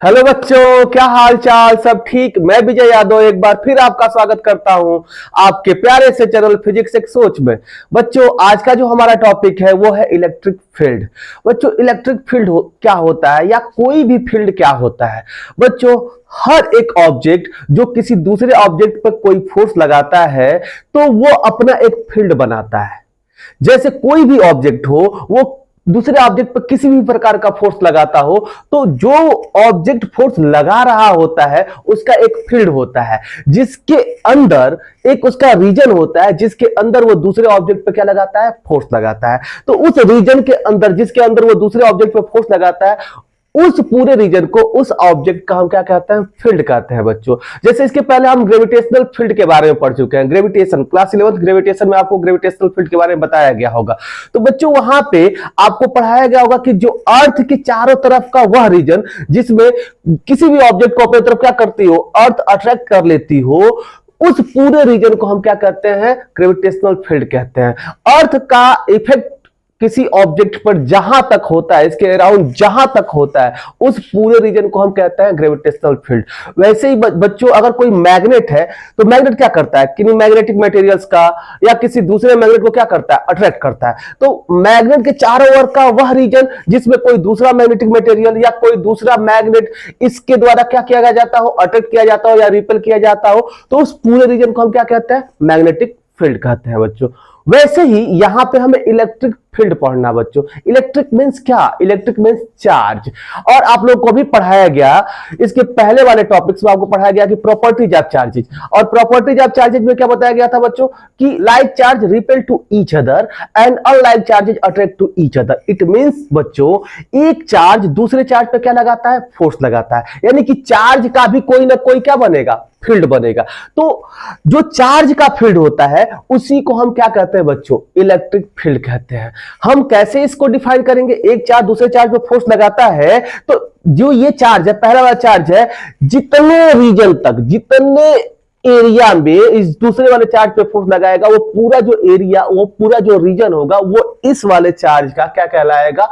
Hello बच्चों, क्या हाल चाल? सब ठीक? मैं विजय यादव एक बार फिर आपका स्वागत करता हूं आपके प्यारे से चैनल फिजिक्स एक सोच में। बच्चों, आज का जो हमारा टॉपिक है वो है इलेक्ट्रिक फील्ड। बच्चों, इलेक्ट्रिक फील्ड क्या होता है या कोई भी फील्ड क्या होता है? बच्चों, हर एक ऑब्जेक्ट जो किसी दूसरे ऑब्जेक्ट पर कोई फोर्स लगाता है तो वो अपना एक फील्ड बनाता है। जैसे कोई भी ऑब्जेक्ट हो, वो दूसरे ऑब्जेक्ट पर किसी भी प्रकार का फोर्स लगाता हो तो जो ऑब्जेक्ट फोर्स लगा रहा होता है उसका एक फील्ड होता है, जिसके अंदर एक उसका रीजन होता है जिसके अंदर वो दूसरे ऑब्जेक्ट पर क्या लगाता है? फोर्स लगाता है। तो उस रीजन के अंदर जिसके अंदर वो दूसरे ऑब्जेक्ट पर फोर्स लगाता है, उस पूरे रीजन को, उस ऑब्जेक्ट का हम क्या कहते हैं? फील्ड कहते हैं। बच्चों, जैसे इसके पहले हम ग्रेविटेशनल फील्ड के बारे में पढ़ चुके हैं। ग्रेविटेशन क्लास 11th ग्रेविटेशन में आपको ग्रेविटेशनल फील्ड के बारे में बताया गया होगा। तो बच्चों, वहां पे आपको पढ़ाया गया होगा कि जो अर्थ के चारों तरफ का वह रीजन जिसमें किसी भी ऑब्जेक्ट को अपनी तरफ क्या करती हो? अर्थ अट्रैक्ट कर लेती हो, उस पूरे रीजन को हम क्या कहते हैं? ग्रेविटेशनल फील्ड कहते हैं। अर्थ का इफेक्ट किसी ऑब्जेक्ट पर जहां तक होता है, इसके अराउंड जहां तक होता है, उस पूरे रीजन को हम कहते हैं ग्रेविटेशनल फील्ड। वैसे ही बच्चों, अगर कोई मैग्नेट है तो मैग्नेट क्या करता है? किन्हीं मैग्नेटिक मटेरियल्स का या किसी दूसरे मैग्नेट को क्या करता है? अट्रैक्ट करता है। तो मैग्नेट के चारों ओर का वह रीजन जिसमें कोई दूसरा मैग्नेटिक मटेरियल या कोई दूसरा मैग्नेट इसके द्वारा क्या किया जाता हो? अट्रैक्ट किया जाता हो या रिपेल किया जाता हो, तो उस पूरे रीजन को हम क्या कहते हैं? मैग्नेटिक फील्ड कहते हैं। बच्चों, वैसे ही यहां पे हमें इलेक्ट्रिक फील्ड पढ़ना। बच्चों, इलेक्ट्रिक मींस क्या? Electric means charge. और आप लोगों को भी पढ़ाया गया, इसके पहले वाले टॉपिक्स में आपको पढ़ाया गया कि प्रॉपर्टीज ऑफ चार्जेज। और प्रॉपर्टीज ऑफ चार्जेज में क्या बताया गया था बच्चों? कि like charge repel to each other and unlike charges attract to each other. It means बच्चों, एक चार्ज दूसरे चार्ज पे क्या लगाता है? फोर्स लगाता है। यानी कि चार्ज का भी कोई ना कोई क्या बनेगा? फील्ड बनेगा। तो जो चार्ज का फील्ड होता है उसी को हम क्या कहते हैं बच्चों? इलेक्ट्रिक फील्ड कहते हैं। हम कैसे इसको डिफाइन करेंगे? एक चार्ज दूसरे चार्ज पे फोर्स लगाता है तो जो ये चार्ज है, पहला वाला चार्ज है, जितने रीजन तक, जितने एरिया में इस दूसरे वाले चार्ज पे फोर्स लगाएगा, वो पूरा जो एरिया, वो पूरा जो रीजन होगा, वो इस वाले चार्ज का क्या कहलाएगा?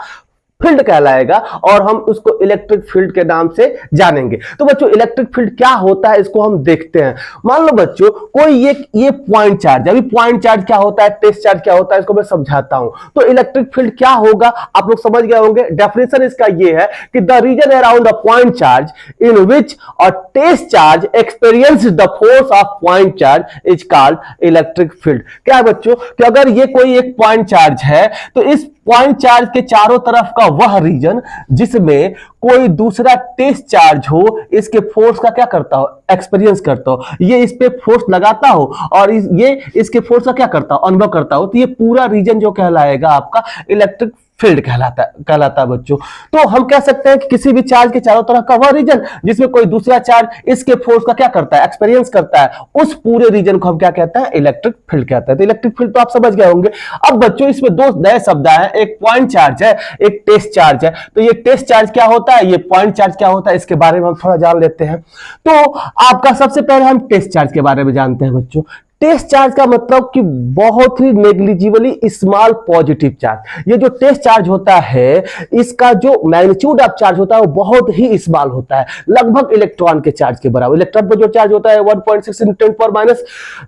फील्ड कहलाएगा। और हम उसको इलेक्ट्रिक फील्ड के नाम से जानेंगे। तो बच्चों, इलेक्ट्रिक फील्ड क्या होता है इसको हम देखते हैं। मान लो बच्चों, कोई ये पॉइंट चार्ज, अभी पॉइंट चार्ज क्या होता है, टेस्ट चार्ज क्या होता है, इसको मैं समझाता हूं। तो इलेक्ट्रिक फील्ड क्या होगा आप लोग समझ गए होंगे। डेफिनेशन इसका ये है कि the region around a point charge in which a test charge experience the force of point charge is called electric field. क्या है बच्चों कि अगर ये कोई एक पॉइंट चार्ज है तो इस पॉइंट चार्ज के चारों तरफ का वह रीजन जिसमें कोई दूसरा टेस्ट चार्ज हो, इसके फोर्स का क्या करता हो? एक्सपीरियंस करता हो। ये इस पे फोर्स लगाता हो और ये इसके फोर्स का क्या करता हो? अनुभव करता हो। तो ये पूरा रीजन जो कहलाएगा आपका इलेक्ट्रिक फील्ड कहलाता है बच्चों। तो हम कह सकते हैं कि किसी भी चार्ज के चारों तरफ का वह रीजन जिसमें कोई दूसरा चार्ज इसके फोर्स का क्या करता है? एक्सपीरियंस करता है, उस पूरे रीजन को हम क्या कहते हैं? इलेक्ट्रिक फील्ड कहते हैं। तो इलेक्ट्रिक फील्ड तो आप समझ गए होंगे। अब बच्चों, इसमें दो नए शब्द हैं, एक पॉइंट चार्ज है, एक टेस्ट चार्ज है। तो ये टेस्ट चार्ज क्या होता है, ये पॉइंट चार्ज क्या होता है, इसके बारे में हम थोड़ा जान लेते हैं। तो आपका सबसे पहले हम टेस्ट चार्ज के बारे में जानते हैं बच्चों। टेस्ट चार्ज का मतलब कि बहुत ही नेग्लिजिबली स्मॉल पॉजिटिव चार्ज। ये जो टेस्ट चार्ज होता है, इसका जो मैग्नीट्यूड ऑफ चार्ज होता है वो बहुत ही स्मॉल होता है, लगभग इलेक्ट्रॉन के चार्ज के बराबर। इलेक्ट्रॉन पर जो चार्ज होता है 1.6 ×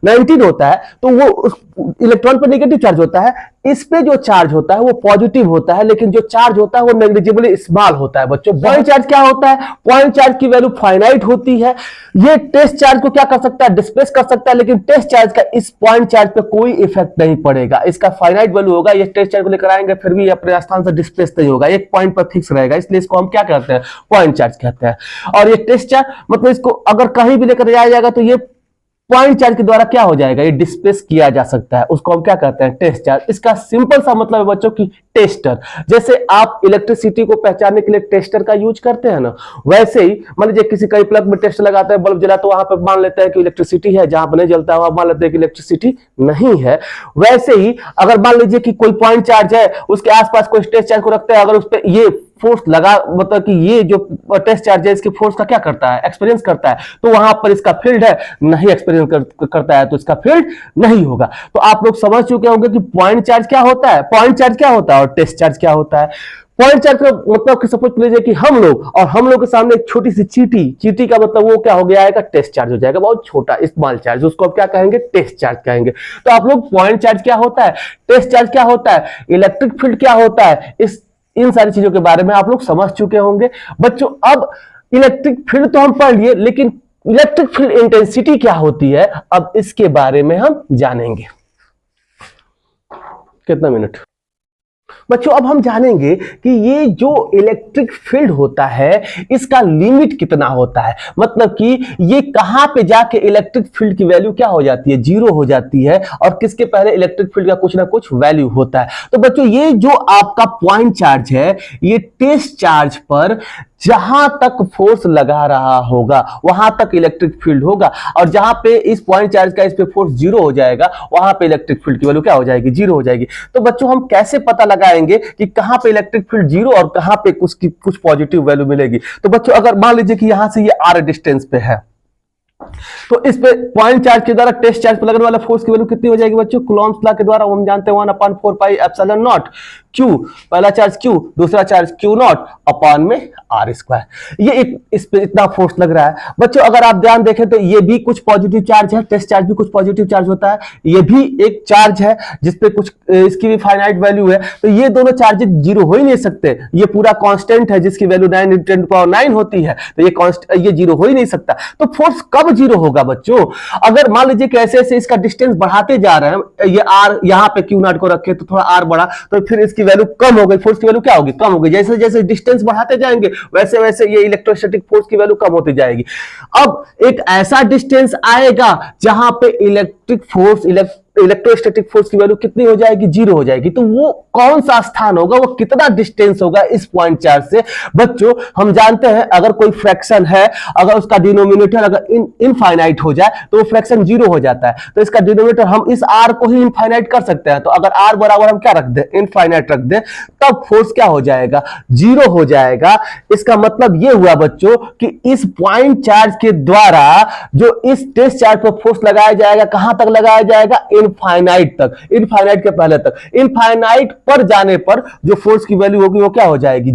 10⁻⁹ होता है, तो वो इलेक्ट्रॉन पर नेगेटिव चार्ज होता है। इस पे जो चार्ज होता है वो पॉजिटिव होता है, लेकिन जो चार्ज होता है वो नेग्लिजिबली स्मॉल होता है बच्चों। पॉइंट चार्ज क्या होता है? पॉइंट चार्ज की वैल्यू फाइनाइट होती है। ये टेस्ट चार्ज को क्या कर सकता है? डिस्प्लेस कर सकता है, लेकिन टेस्ट चार्ज का इस पॉइंट चार्ज पे कोई इफेक्ट नहीं पड़ेगा। इसका फाइनाइट वैल्यू होगा। ये टेस्ट चार्ज को लेकर आएंगे फिर भी अपने स्थान से डिस्प्लेस नहीं होगा, एक पॉइंट पर फिक्स रहेगा, इसलिए इसको हम क्या कहते हैं? पॉइंट चार्ज कहते हैं। और ये टेस्ट चार्ज मतलब इसको अगर कहीं भी लेकर जाया जाएगा तो ये पॉइंट चार्ज के द्वारा क्या हो जाएगा? ये डिस्प्लेस किया जा सकता है, उसको हम क्या कहते हैं? Test charge. इसका सिंपल सा मतलब है बच्चों की टेस्टर। जैसे आप इलेक्ट्रिसिटी को पहचानने के लिए टेस्टर का यूज करते हैं ना, वैसे ही मान लीजिए किसी कई प्लग में टेस्टर लगाता है, बल्ब जला, तो वहां पर मान लेते हैं कि इलेक्ट्रिसिटी है, जहां पर नहीं जलता है वहां मान लेते हैं कि इलेक्ट्रिसिटी नहीं है। वैसे ही अगर मान लीजिए कि कोई पॉइंट चार्ज है, उसके आसपास कोई टेस्ट चार्ज को रखते हैं, अगर उस पर ये फोर्स लगा, मतलब कि ये जो टेस्ट चार्ज है इसके फोर्स का क्या करता है? एक्सपीरियंस करता है। तो वहां पर इसका फील्ड है, नहीं एक्सपीरियंस करता है तो इसका फील्ड नहीं होगा। तो आप लोग समझ चुके होंगे कि पॉइंट चार्ज क्या होता है, पॉइंट चार्ज क्या होता है और टेस्ट चार्ज क्या होता है। पॉइंट चार्ज का मतलब कि सपोज लीजिए कि हम लोग के सामने एक छोटी सी चीटी का मतलब वो क्या हो गया है, टेस्ट चार्ज हो जाएगा, बहुत छोटा स्मॉल चार्ज, उसको आप क्या कहेंगे, टेस्ट चार्ज कहेंगे। तो आप लोग पॉइंट चार्ज क्या होता है, टेस्ट चार्ज क्या होता है, इलेक्ट्रिक फील्ड क्या होता है, इन सारी चीजों के बारे में आप लोग समझ चुके होंगे बच्चों। अब इलेक्ट्रिक फील्ड तो हम पढ़ लिए, लेकिन इलेक्ट्रिक फील्ड इंटेंसिटी क्या होती है, अब इसके बारे में हम जानेंगे। कितना मिनट बच्चों, अब हम जानेंगे कि ये जो इलेक्ट्रिक फील्ड होता है इसका लिमिट कितना होता है, मतलब कि ये कहां पे जाके इलेक्ट्रिक फील्ड की वैल्यू क्या हो जाती है, जीरो हो जाती है, और किसके पहले इलेक्ट्रिक फील्ड का कुछ ना कुछ वैल्यू होता है। तो बच्चों ये जो आपका पॉइंट चार्ज है, ये टेस्ट चार्ज पर जहां तक फोर्स लगा रहा होगा वहां तक इलेक्ट्रिक फील्ड होगा, और जहां पे इस पॉइंट चार्ज का इस पे फोर्स जीरो हो जाएगा वहां पे इलेक्ट्रिक फील्ड की वैल्यू क्या हो जाएगी, जीरो हो जाएगी। तो बच्चों हम कैसे पता लगाएंगे कि कहां पे इलेक्ट्रिक फील्ड जीरो और कहां पे कुछ पॉजिटिव वैल्यू मिलेगी। तो बच्चों अगर मान लीजिए कि यहां से ये आर डिस्टेंस पे है, तो इस पे पॉइंट चार्ज के द्वारा टेस्ट चार्ज पर लगने वाला फोर्स की वैल्यू कितनी हो जाएगी बच्चों, कूलॉम्स लॉ के द्वारा हम जानते हैं 1/4 पाई एप्सिलॉन नॉट क्यू, पहला चार्ज क्यू, दूसरा चार्ज क्यू नॉट अपॉन में आर स्क्वायर। ये इस पे इतना फोर्स लग रहा है बच्चों। अगर आप ध्यान देखें तो ये भी कुछ पॉजिटिव चार्ज है, टेस्ट चार्ज भी कुछ पॉजिटिव चार्ज होता है, ये भी एक चार्ज है जिसपे कुछ इसकी भी फाइनाइट वैल्यू है। तो ये दोनों चार्जेस जीरो हो ही नहीं सकते, ये पूरा कांस्टेंट है जिसकी वैल्यू 9 × 10⁹ होती है, तो ये जीरो हो ही नहीं सकता। तो फोर्स कब जीरो होगा बच्चों, अगर मान लीजिए कि ऐसे ऐसे इसका डिस्टेंस बढ़ाते जा रहे हैं, ये आर यहां पे क्यू नॉट को रखे तो थोड़ा आर बढ़ा, तो फिर इसकी वैल्यू कम हो गई, फोर्स की वैल्यू क्या होगी, कम हो गई। जैसे जैसे डिस्टेंस बढ़ाते जाएंगे वैसे वैसे ये इलेक्ट्रोस्टैटिक फोर्स की वैल्यू कम होती जाएगी। अब एक ऐसा डिस्टेंस आएगा जहां पे इलेक्ट्रोस्टैटिक फोर्स की वैल्यू कितनी हो जाएगी, जीरो हो जाएगी। तो वो कौन सा स्थान होगा, वो कितना डिस्टेंस होगा इस पॉइंट चार्ज से। बच्चों हम जानते हैं अगर कोई फ्रैक्शन है, अगर उसका डिनोमिनेटर अगर इनफाइनाइट हो जाए तो वो फ्रैक्शन जीरो हो जाता है। तो इसका डिनोमिनेटर हम इस आर को ही इनफाइनाइट कर सकते हैं। तो अगर आर बराबर हम क्या रख दें, इनफाइनाइट रख दें, तब फोर्स क्या हो जाएगा, जीरो हो जाएगा। इसका मतलब ये हुआ बच्चों कि इस पॉइंट चार्ज के द्वारा जो इस टेस्ट चार्ज पर फोर्स लगाया जाएगा, कहां तक लगाया जाएगा, इनफाइनाइट तक, इनफाइनाइट के पहले तक। इनफाइनाइट पर जाने पर जो फोर्स की वैल्यू होगी वो क्या हो जाएगी,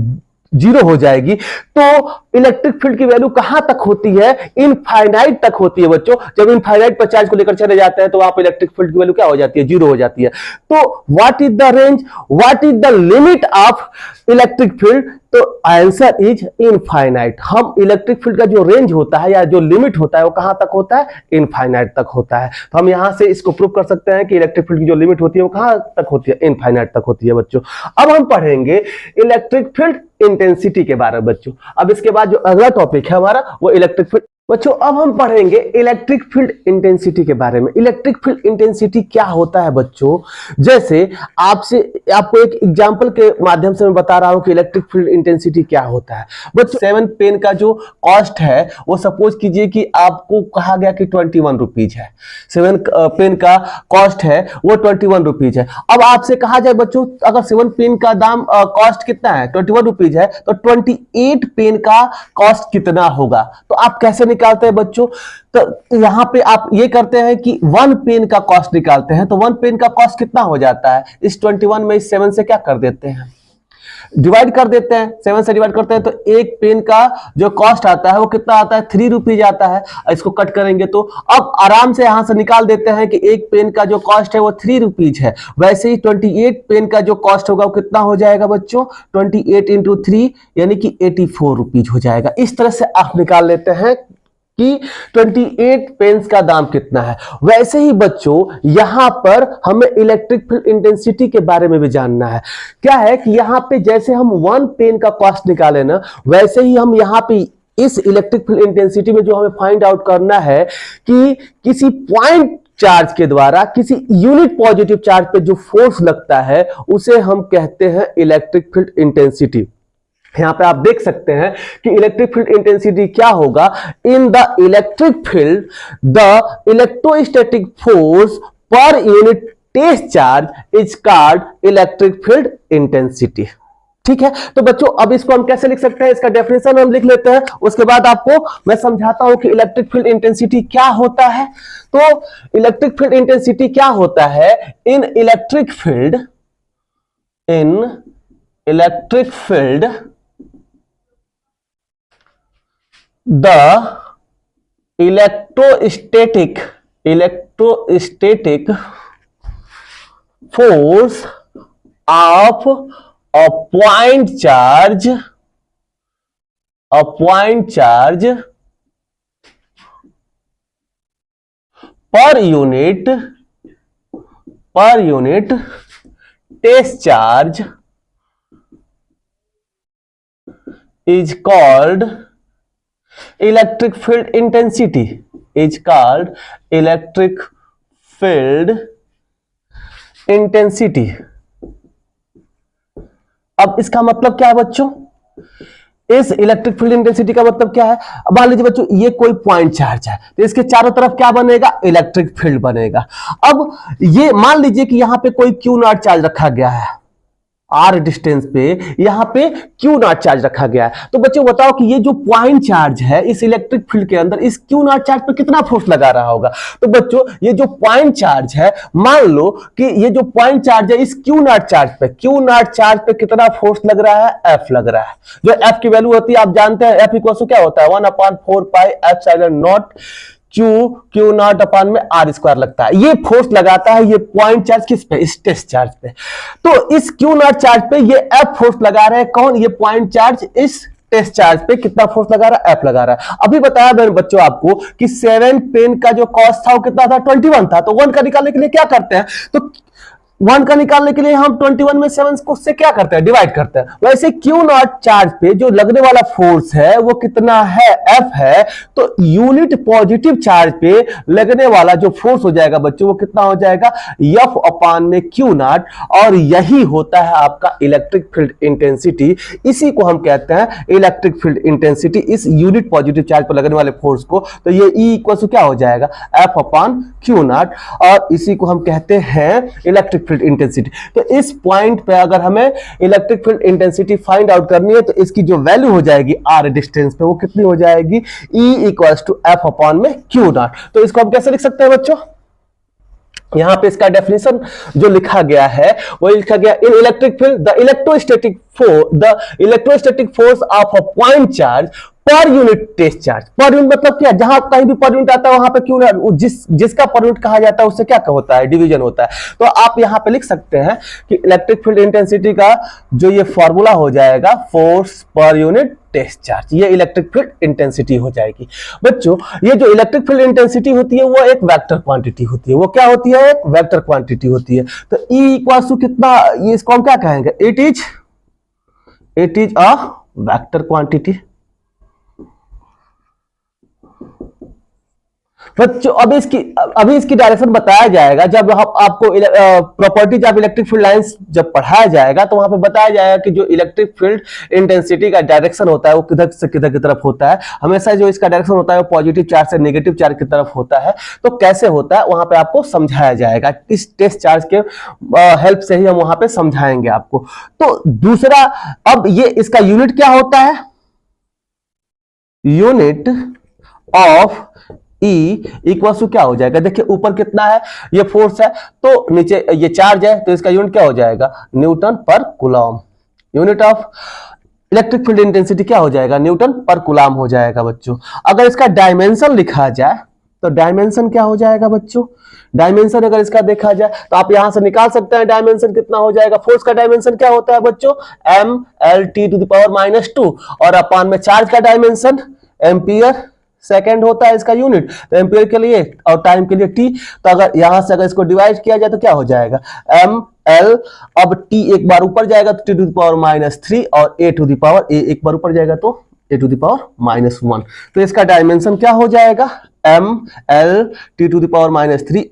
जीरो हो जाएगी। तो इलेक्ट्रिक फील्ड की वैल्यू कहां तक होती है, इनफाइनाइट तक होती है बच्चों। जब इनफाइनाइट पर चार्ज को लेकर चले जाते हैं तो वहां पर इलेक्ट्रिक फील्ड की वैल्यू क्या हो जाती है, जीरो हो जाती है। तो what is the range, what is the limit of electric field, तो आंसर इज इनफाइनाइट। हम इलेक्ट्रिक फील्ड का जो रेंज होता है या जो लिमिट होता है वो कहां तक होता है, इनफाइनाइट तक होता है। तो हम यहां से इसको प्रूव कर सकते हैं कि इलेक्ट्रिक फील्ड की जो लिमिट होती है वो कहां तक होती है, इनफाइनाइट तक होती है बच्चों। अब हम पढ़ेंगे इलेक्ट्रिक फील्ड इंटेंसिटी के बारे में बच्चों। अब इसके बाद जो अगला टॉपिक है हमारा वो इलेक्ट्रिक फील्ड। बच्चों अब हम पढ़ेंगे इलेक्ट्रिक फील्ड इंटेंसिटी के बारे में। इलेक्ट्रिक फील्ड इंटेंसिटी क्या होता है बच्चों, जैसे आपको एक एग्जांपल के माध्यम से मैं बता रहा हूं कि इलेक्ट्रिक फील्ड इंटेंसिटी क्या होता है। बच्चों 7 पेन का जो कॉस्ट है वो सपोज कीजिए कि आपको कहा गया कि 21 रुपीज है। 7 पेन का कॉस्ट है वो 21 रुपीज है। अब आपसे कहा जाए बच्चों अगर 7 पेन का दाम कॉस्ट कितना है, 21 रुपीज है, तो 28 पेन का कॉस्ट कितना होगा। तो आप कैसे निकालते हैं बच्चों, तो यहां पे आप ये करते हैं कि 1 पेन का कॉस्ट निकालते हैं। तो 1 पेन का कॉस्ट कितना हो जाता है, इस 21 में इस 7 से क्या कर देते हैं, डिवाइड कर देते हैं, 7 से डिवाइड करते हैं। तो एक पेन का जो कॉस्ट आता है वो कितना आता है, 3 रुपीज आता है। इसको कट करेंगे तो अब आराम से यहां से निकाल देते हैं कि एक पेन का जो कॉस्ट है वो 3 रुपीज है। वैसे ही 28 पेन का जो कॉस्ट होगा वो कितना हो जाएगा बच्चों, 28 × 3 यानी कि 84 रुपीज हो जाएगा। इस तरह से आप निकाल लेते हैं कि 28 पेन्स का दाम कितना है। वैसे ही बच्चों यहां पर हमें इलेक्ट्रिक फील्ड इंटेंसिटी के बारे में भी जानना है। क्या है कि यहां पे जैसे हम 1 पेन का कॉस्ट निकाले ना, वैसे ही हम यहां पे इस इलेक्ट्रिक फील्ड इंटेंसिटी में जो हमें फाइंड आउट करना है कि किसी पॉइंट चार्ज के द्वारा किसी यूनिट पॉजिटिव चार्ज पे जो फोर्स लगता है उसे हम कहते हैं इलेक्ट्रिक फील्ड इंटेंसिटी। यहां पे आप देख सकते हैं कि इलेक्ट्रिक फील्ड इंटेंसिटी क्या होगा, in the electric field the electrostatic force per unit test charge is called electric field intensity. ठीक है, तो बच्चों अब इसको हम कैसे लिख सकते हैं, इसका डेफिनेशन हम लिख लेते हैं, उसके बाद आपको मैं समझाता हूं कि इलेक्ट्रिक फील्ड इंटेंसिटी क्या होता है। तो इलेक्ट्रिक फील्ड इंटेंसिटी क्या होता है, in electric field electric field, the electrostatic force of a point charge per unit test charge is called electric field intensity, is called electric field intensity। अब इसका मतलब क्या है बच्चों? इस इलेक्ट्रिक फील्ड इंटेंसिटी का मतलब क्या है? अब मान लीजिए बच्चों ये कोई पॉइंट चार्ज है, तो इसके चारों तरफ क्या बनेगा? इलेक्ट्रिक फील्ड बनेगा। अब ये मान लीजिए कि यहां पे कोई क्यू नॉट चार्ज रखा गया है, आर डिस्टेंस पे यहां पे क्यू नॉट चार्ज रखा गया है। तो बच्चों बताओ कि ये जो पॉइंट चार्ज है इस इलेक्ट्रिक फील्ड के अंदर इस क्यू नॉट चार्ज पे कितना फोर्स लगा रहा होगा? तो बच्चों ये जो पॉइंट चार्ज है, मान लो कि ये जो पॉइंट चार्ज है इस क्यू नॉट चार्ज पे कितना फोर्स लग रहा है? एफ लग रहा है। जो एफ की वैल्यू होती है आप जानते हैं, एफ इक्वल टू क्या होता है? 1/4 pi epsilon not Q not upon में आर स्क्वायर लगता है। ये फोर्स लगाता है ये पॉइंट चार्ज किस पे? इस टेस्ट चार्ज पे। तो इस क्यू नॉट चार्ज पे ये एफ फोर्स लगा रहे हैं। कौन? ये पॉइंट चार्ज इस टेस्ट चार्ज पे कितना फोर्स लगा रहा है? एफ लगा रहा है। अभी बताया मैंने बच्चों आपको कि 7 पेन का जो कॉस्ट था वो कितना था? 21 था। तो 1 का निकालने के लिए क्या करते हैं? तो 1 का निकालने के लिए हम 21 में 7 को से क्या करते हैं? डिवाइड करते हैं। वैसे क्यू नॉट चार्ज पे जो लगने वाला फोर्स है वो कितना है? एफ है। तो यूनिट पॉजिटिव चार्ज पे लगने वाला जो फोर्स हो जाएगा बच्चों वो कितना हो जाएगा? एफ अपान में क्यू नॉट। और यही होता है आपका इलेक्ट्रिक फील्ड इंटेंसिटी। इसी को हम कहते हैं इलेक्ट्रिक फील्ड इंटेंसिटी, इस यूनिट पॉजिटिव चार्ज पर लगने वाले फोर्स को। तो ये ई इक्वल टू क्या हो जाएगा? F upon Q not. और इसी को हम कहते हैं इलेक्ट्रिक फील्ड इंटेंसिटी। तो इस पॉइंट पे अगर हमें electric field intensity find out करनी है तो इसकी जो वैल्यू हो जाएगी आर डिस्टेंस पे वो कितनी हो जाएगी? E equals to F upon में क्यू नॉट। तो इसको हम कैसे लिख सकते हैं बच्चों? यहां पे इसका डेफिनेशन जो लिखा गया है वो लिखा गया in electric field the electrostatic force of a point charge per unit test charge. Per unit मतलब क्या? जहां कहीं भी पर यूनिट आता है वहां पे क्यों जिसका पर यूनिट कहा जाता है उससे क्या होता है? डिवीजन होता है। तो आप यहां पे लिख सकते हैं कि इलेक्ट्रिक फील्ड इंटेंसिटी का जो ये फॉर्मूला हो जाएगा force per unit test charge, ये इलेक्ट्रिक फील्ड इंटेंसिटी हो जाएगी। बच्चों ये जो इलेक्ट्रिक फील्ड इंटेंसिटी होती है वो एक वेक्टर क्वांटिटी होती है। वो क्या होती है? एक वेक्टर क्वांटिटी होती है। तो E इक्वल टू कितना? ये इसको हम क्या कहेंगे? It is a vector quantity. बच्चों अभी इसकी डायरेक्शन बताया जाएगा जब आपको properties of electric field lines जब पढ़ाया जाएगा तो वहां पे बताया जाएगा कि जो इलेक्ट्रिक फील्ड इंटेंसिटी का डायरेक्शन होता है वो किधर से किधर की तरफ होता है। हमेशा जो इसका डायरेक्शन होता है वो पॉजिटिव चार्ज से नेगेटिव चार्ज की तरफ होता है। तो कैसे होता है वहां पे आपको समझाया जाएगा। इस टेस्ट चार्ज के हेल्प से ही हम वहां पे समझाएंगे आपको। तो दूसरा, अब ये इसका यूनिट क्या होता है? Unit of E equal to क्या हो जाएगा? देखिए ऊपर कितना है? ये फोर्स है तो नीचे ये चार्ज है, तो इसका यूनिट क्या हो जाएगा? न्यूटन पर coulomb. Unit of electric field intensity क्या हो जाएगा? न्यूटन पर कूलम हो जाएगा बच्चों। अगर इसका डायमेंशन लिखा जाए तो डायमेंशन क्या हो जाएगा बच्चों? डायमेंशन अगर इसका देखा जाए तो आप यहां से निकाल सकते हैं डायमेंशन कितना हो जाएगा। फोर्स का डायमेंशन क्या होता है बच्चों? mL/T⁻²। और अपान में चार्ज का डायमेंशन एम्पियर सेकेंड होता है इसका यूनिट। तो एम्पियर के लिए और टाइम के लिए टी। तो अगर यहां से अगर इसको डिवाइड किया जाए तो क्या हो जाएगा? ml। अब टी एक बार ऊपर जाएगा तो T⁻³ और a एक बार ऊपर जाएगा तो a⁻⁻1। तो इसका डायमेंशन क्या हो जाएगा? mL/T⁻³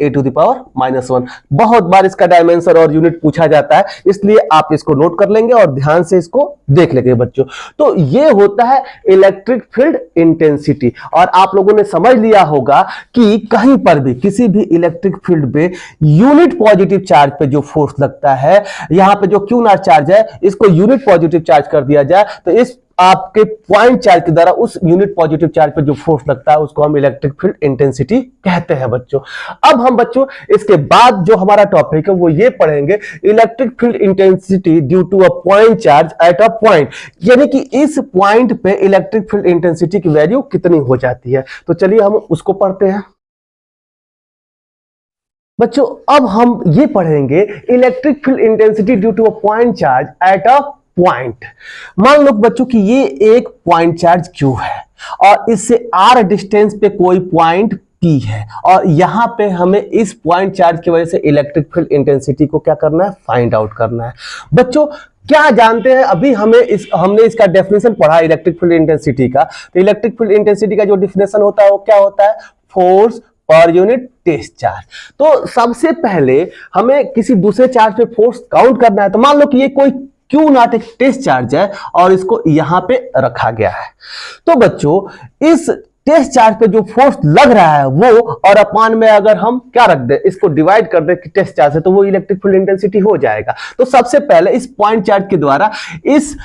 a⁻⁻1। बहुत बार इसका डायमेंशन और यूनिट पूछा जाता है, इसलिए आप इसको नोट कर लेंगे और ध्यान से इसको देख लेंगे बच्चों। तो ये होता है इलेक्ट्रिक फील्ड इंटेंसिटी। और आप लोगों ने समझ लिया होगा कि कहीं पर भी किसी भी इलेक्ट्रिक फील्ड पे यूनिट पॉजिटिव चार्ज पे जो फोर्स लगता है, यहां पे जो क्यू नॉट चार्ज है इसको यूनिट पॉजिटिव चार्ज कर दिया जाए तो इस आपके पॉइंट चार्ज के द्वारा उस यूनिट पॉजिटिव चार्ज पे जो फोर्स लगता है उसको हम इलेक्ट्रिक फील्ड इंटेंसिटी कहते हैं बच्चों। अब हम बच्चों इसके बाद जो हमारा टॉपिक है वो ये पढ़ेंगे electric field intensity due to a point charge at a point, यानी कि इस पॉइंट पे इलेक्ट्रिक फील्ड इंटेंसिटी की वैल्यू कितनी हो जाती है। तो चलिए हम उसको पढ़ते हैं बच्चों। अब हम ये पढ़ेंगे electric field intensity due to a point charge at a point. मान लो बच्चों कि ये एक पॉइंट चार्ज Q है और इससे r डिस्टेंस पे कोई पॉइंट P है और यहां पे हमें इस पॉइंट चार्ज की वजह से इलेक्ट्रिक फील्ड इंटेंसिटी को क्या करना है, फाइंड आउट करना है। बच्चों क्या जानते हैं, अभी हमने इसका डेफिनेशन पढ़ा इलेक्ट्रिक फील्ड इंटेंसिटी का। तो इलेक्ट्रिक फील्ड इंटेंसिटी का जो डेफिनेशन होता है वो क्या होता है, force per unit test charge. तो सबसे पहले हमें किसी दूसरे चार्ज पे फोर्स काउंट करना है। तो मान लो कि ये कोई Q नॉट एक टेस्ट चार्ज है और इसको यहां पे रखा गया है। तो बच्चों इस टेस्ट चार्ज पे जो फोर्स लग रहा है वो और अपान में अगर हम क्या रख दे, इसको डिवाइड कर दे टेस्ट चार्ज से, तो वो इलेक्ट्रिक फील्ड इंटेंसिटी हो जाएगा। तो सबसे पहले इस पॉइंट चार्ज के द्वारा इस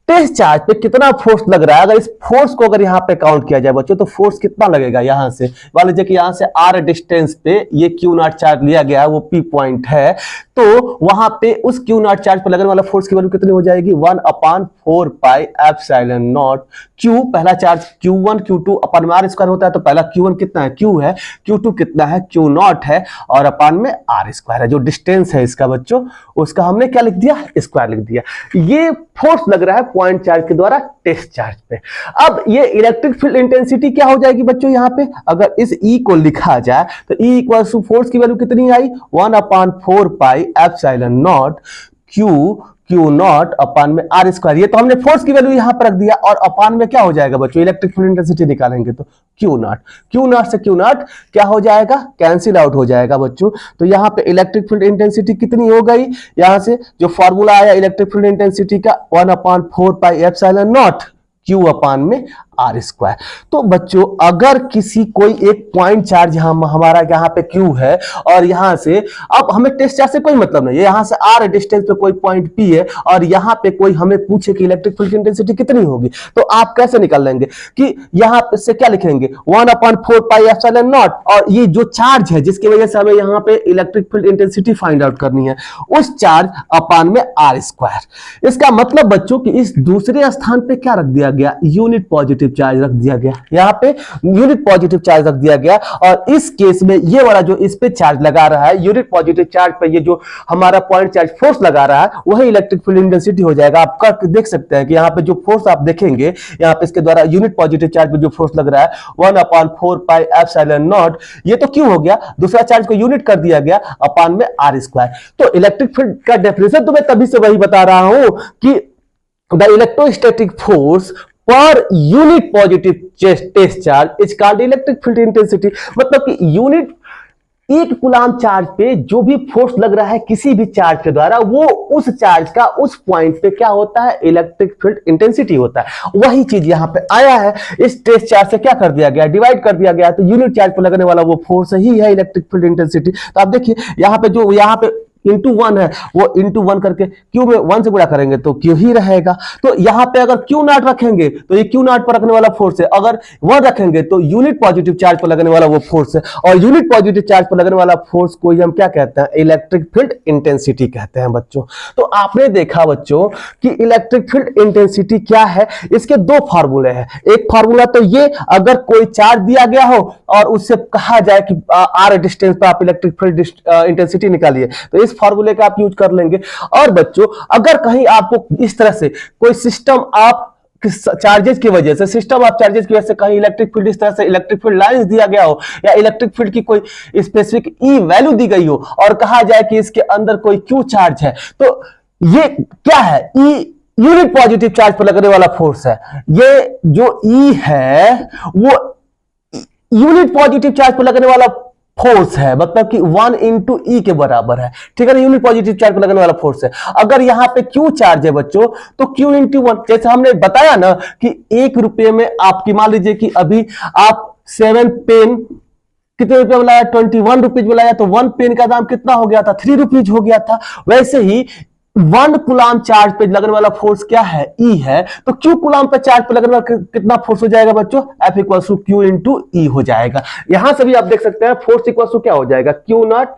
टेस्ट चार्ज पे कितना फोर्स लग रहा है, अगर इस फोर्स को अगर यहां पे काउंट किया जाए बच्चों तो फोर्स कितना लगेगा, यहां से मान लीजिए कि यहां से r डिस्टेंस पे ये Q नॉट चार्ज लिया गया है, वो P पॉइंट है, तो वहां पे उस Q नॉट चार्ज पर लगने वाला फोर्स की वैल्यू कितनी हो जाएगी, 1/4 पाई एप्सिलॉन नॉट Q। पहला चार्ज Q1 Q2 अपान में r स्क्वायर होता है, तो पहला Q1 कितना है, Q है, Q2 कितना है, Q नॉट है और अपान में r स्क्वायर है। जो डिस्टेंस है इसका बच्चों उसका हमने क्या लिख दिया, स्क्वायर लिख दिया। ये फोर्स लग रहा है पॉइंट चार्ज के द्वारा टेस्ट चार्ज पे। अब ये इलेक्ट्रिक फील्ड इंटेंसिटी क्या हो जाएगी बच्चों, यहां पे अगर इस E को लिखा जाए तो E इक्वल टू फोर्स की वैल्यू कितनी आई, 1/4 pi epsilon not Q not upon में r स्क्वायर। ये तो हमने फोर्स की वैल्यू यहां पर रख दिया और अपान में क्या हो जाएगा बच्चों, इलेक्ट्रिक फील्ड इंटेंसिटी निकालेंगे तो Q नॉट से Q नॉट क्या हो जाएगा, कैंसिल आउट हो जाएगा बच्चों। तो यहां पे इलेक्ट्रिक फील्ड इंटेंसिटी कितनी हो गई, यहां से जो फॉर्मूला आया इलेक्ट्रिक फील्ड इंटेंसिटी का 1/4 पाई एप्सिलॉन नॉट Q अपान में r स्क्वायर। तो बच्चों अगर किसी कोई एक पॉइंट चार्ज हमारा यहाँ पे Q है और यहां से, अब हमें टेस्ट चार्ज से कोई मतलब नहीं है, यहां से r डिस्टेंस पे कोई पॉइंट P है और यहां पे कोई हमें पूछे कि इलेक्ट्रिक फील्ड इंटेंसिटी कितनी होगी, तो आप कैसे निकाल लेंगे कि यहां से क्या लिखेंगे, 1/4 पाई एप्सिलॉन नॉट और ये जो चार्ज है जिसकी वजह से हमें यहाँ पे electric field intensity find out करनी है, उस चार्ज अपान में r स्क्वायर। इसका मतलब बच्चों कि इस दूसरे स्थान पे क्या रख दिया गया, यूनिट पॉजिटिव चार्ज रख दिया गया, यहां पे यूनिट पॉजिटिव चार्ज रख दिया गया। और इस केस में ये वाला जो इस पे चार्ज लगा रहा है यूनिट पॉजिटिव चार्ज पे, ये जो हमारा पॉइंट चार्ज फोर्स लगा रहा है वही इलेक्ट्रिक फील्ड इंटेंसिटी हो जाएगा। आप करके देख सकते हैं कि यहाँ पे जो फोर्स आप देखेंगे यहाँ पे इसके द्वारा यूनिट पॉजिटिव चार्ज पे जो फोर्स लग रहा है 1/4 पाई एप्सिलॉन नॉट, ये तो क्यों हो गया, दूसरा चार्ज को यूनिट कर दिया गया अपान में r स्क्वायर। तो इलेक्ट्रिक फील्ड का डेफिनेशन तो मैं तभी से वही बता रहा हूं कि the electrostatic force per unit positive test charge is called electric field intensity. मतलब कि यूनिट एक कूलाम चार्ज पे जो भी फोर्स लग रहा है किसी भी चार्ज के द्वारा, वो उस चार्ज का उस पॉइंट पे क्या होता है, इलेक्ट्रिक फील्ड इंटेंसिटी होता है। वही चीज यहां पे आया है, इस टेस्ट चार्ज से क्या कर दिया गया, डिवाइड कर दिया गया, तो यूनिट चार्ज पे लगने वाला वो फोर्स ही है इलेक्ट्रिक फील्ड इंटेंसिटी। तो आप देखिए यहां पे जो यहां पे इंटू 1 है, वो इंटू 1 करके Q में 1 से गुणा करेंगे तो Q ही रहेगा। तो यहां पे अगर Q नॉट रखेंगे तो ये Q नॉट पर रखने वाला फोर्स है, अगर 1 रखेंगे तो यूनिट पॉजिटिव चार्ज पर लगने वाला वो फोर्स है, और यूनिट पॉजिटिव चार्ज पर लगने वाला फोर्स को हम क्या कहते हैं, इलेक्ट्रिक फील्ड इंटेंसिटी कहते हैं बच्चों। तो आपने देखा बच्चों कि इलेक्ट्रिक फील्ड इंटेंसिटी क्या है, इसके दो फार्मूले हैं। एक फार्मूला तो ये, अगर कोई चार्ज दिया गया हो और उससे कहा जाए कि r डिस्टेंस पर आप इलेक्ट्रिक फील्ड इंटेंसिटी निकालिए, तो फार्मूले का आप यूज कर लेंगे। और बच्चों अगर कहीं आपको इस तरह से कोई सिस्टम आप चार्जेस की वजह से, सिस्टम ऑफ चार्जेस की वजह से कहीं इलेक्ट्रिक फील्ड इस तरह से इलेक्ट्रिक फील्ड लाइंस दिया गया हो, या इलेक्ट्रिक फील्ड की कोई स्पेसिफिक ई वैल्यू दी गई हो और कहा जाए कि इसके अंदर कोई क्यू चार्ज है, तो ये क्या है, ई यूनिट पॉजिटिव चार्ज पर लगने वाला फोर्स है। ये जो ई है वो यूनिट पॉजिटिव चार्ज पर लगने वाला फोर्स है, मतलब कि 1 इंटू ई के बराबर है, ठीक है ना, यूनिट पॉजिटिव चार्ज पर लगने वाला फोर्स है। अगर यहां पे क्यू चार्ज है बच्चों तो क्यू इंटू 1, जैसे हमने बताया ना कि 1 रुपए में आपकी, मान लीजिए कि अभी आप 7 पेन कितने रुपए बुलाया, 21 रुपीज बुलाया, तो 1 पेन का दाम कितना हो गया था, 3 रुपीज हो गया था। वैसे ही 1 कूलाम चार्ज पे लगने वाला फोर्स क्या है, ई है। तो क्यू कूलाम पे चार्ज पे लगने वाला कितना फोर्स हो जाएगा बच्चों, F equal to Q into E हो जाएगा। यहां से भी आप देख सकते हैं फोर्स इक्वल टू क्या हो जाएगा, क्यू नॉट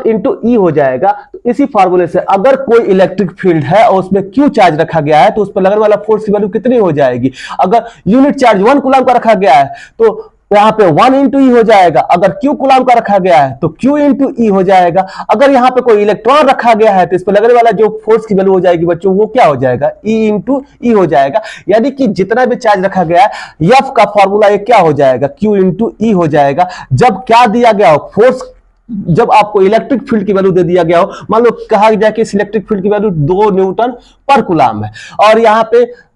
इंटू ई हो जाएगा। तो इसी फार्मूले से अगर कोई इलेक्ट्रिक फील्ड है और उसमें क्यू चार्ज रखा गया है तो उस पर लगने वाला फोर्स की वैल्यू कितनी हो जाएगी। अगर यूनिट चार्ज 1 कूलाम का रखा गया है तो यहां पे 1 इंटू ई हो जाएगा। अगर क्यू कूलाम का रखा गया है तो क्यू इंटू ई हो जाएगा। अगर यहां पे कोई इलेक्ट्रॉन रखा गया है तो इस पर लगने वाला जो फोर्स की वैल्यू हो जाएगी बच्चों वो क्या हो जाएगा, ई इंटू ई हो जाएगा। यानी कि जितना भी चार्ज रखा गया है एफ का फॉर्मूला ये क्या हो जाएगा, क्यू इंटू ई हो जाएगा। जब क्या दिया गया हो फोर्स, जब आपको इलेक्ट्रिक फील्ड की वैल्यू दे दिया गया हो, मान लो कहा जाए कि इस इलेक्ट्रिक फील्ड की वैल्यू 2 न्यूटन पर कूलाम है और यहां पे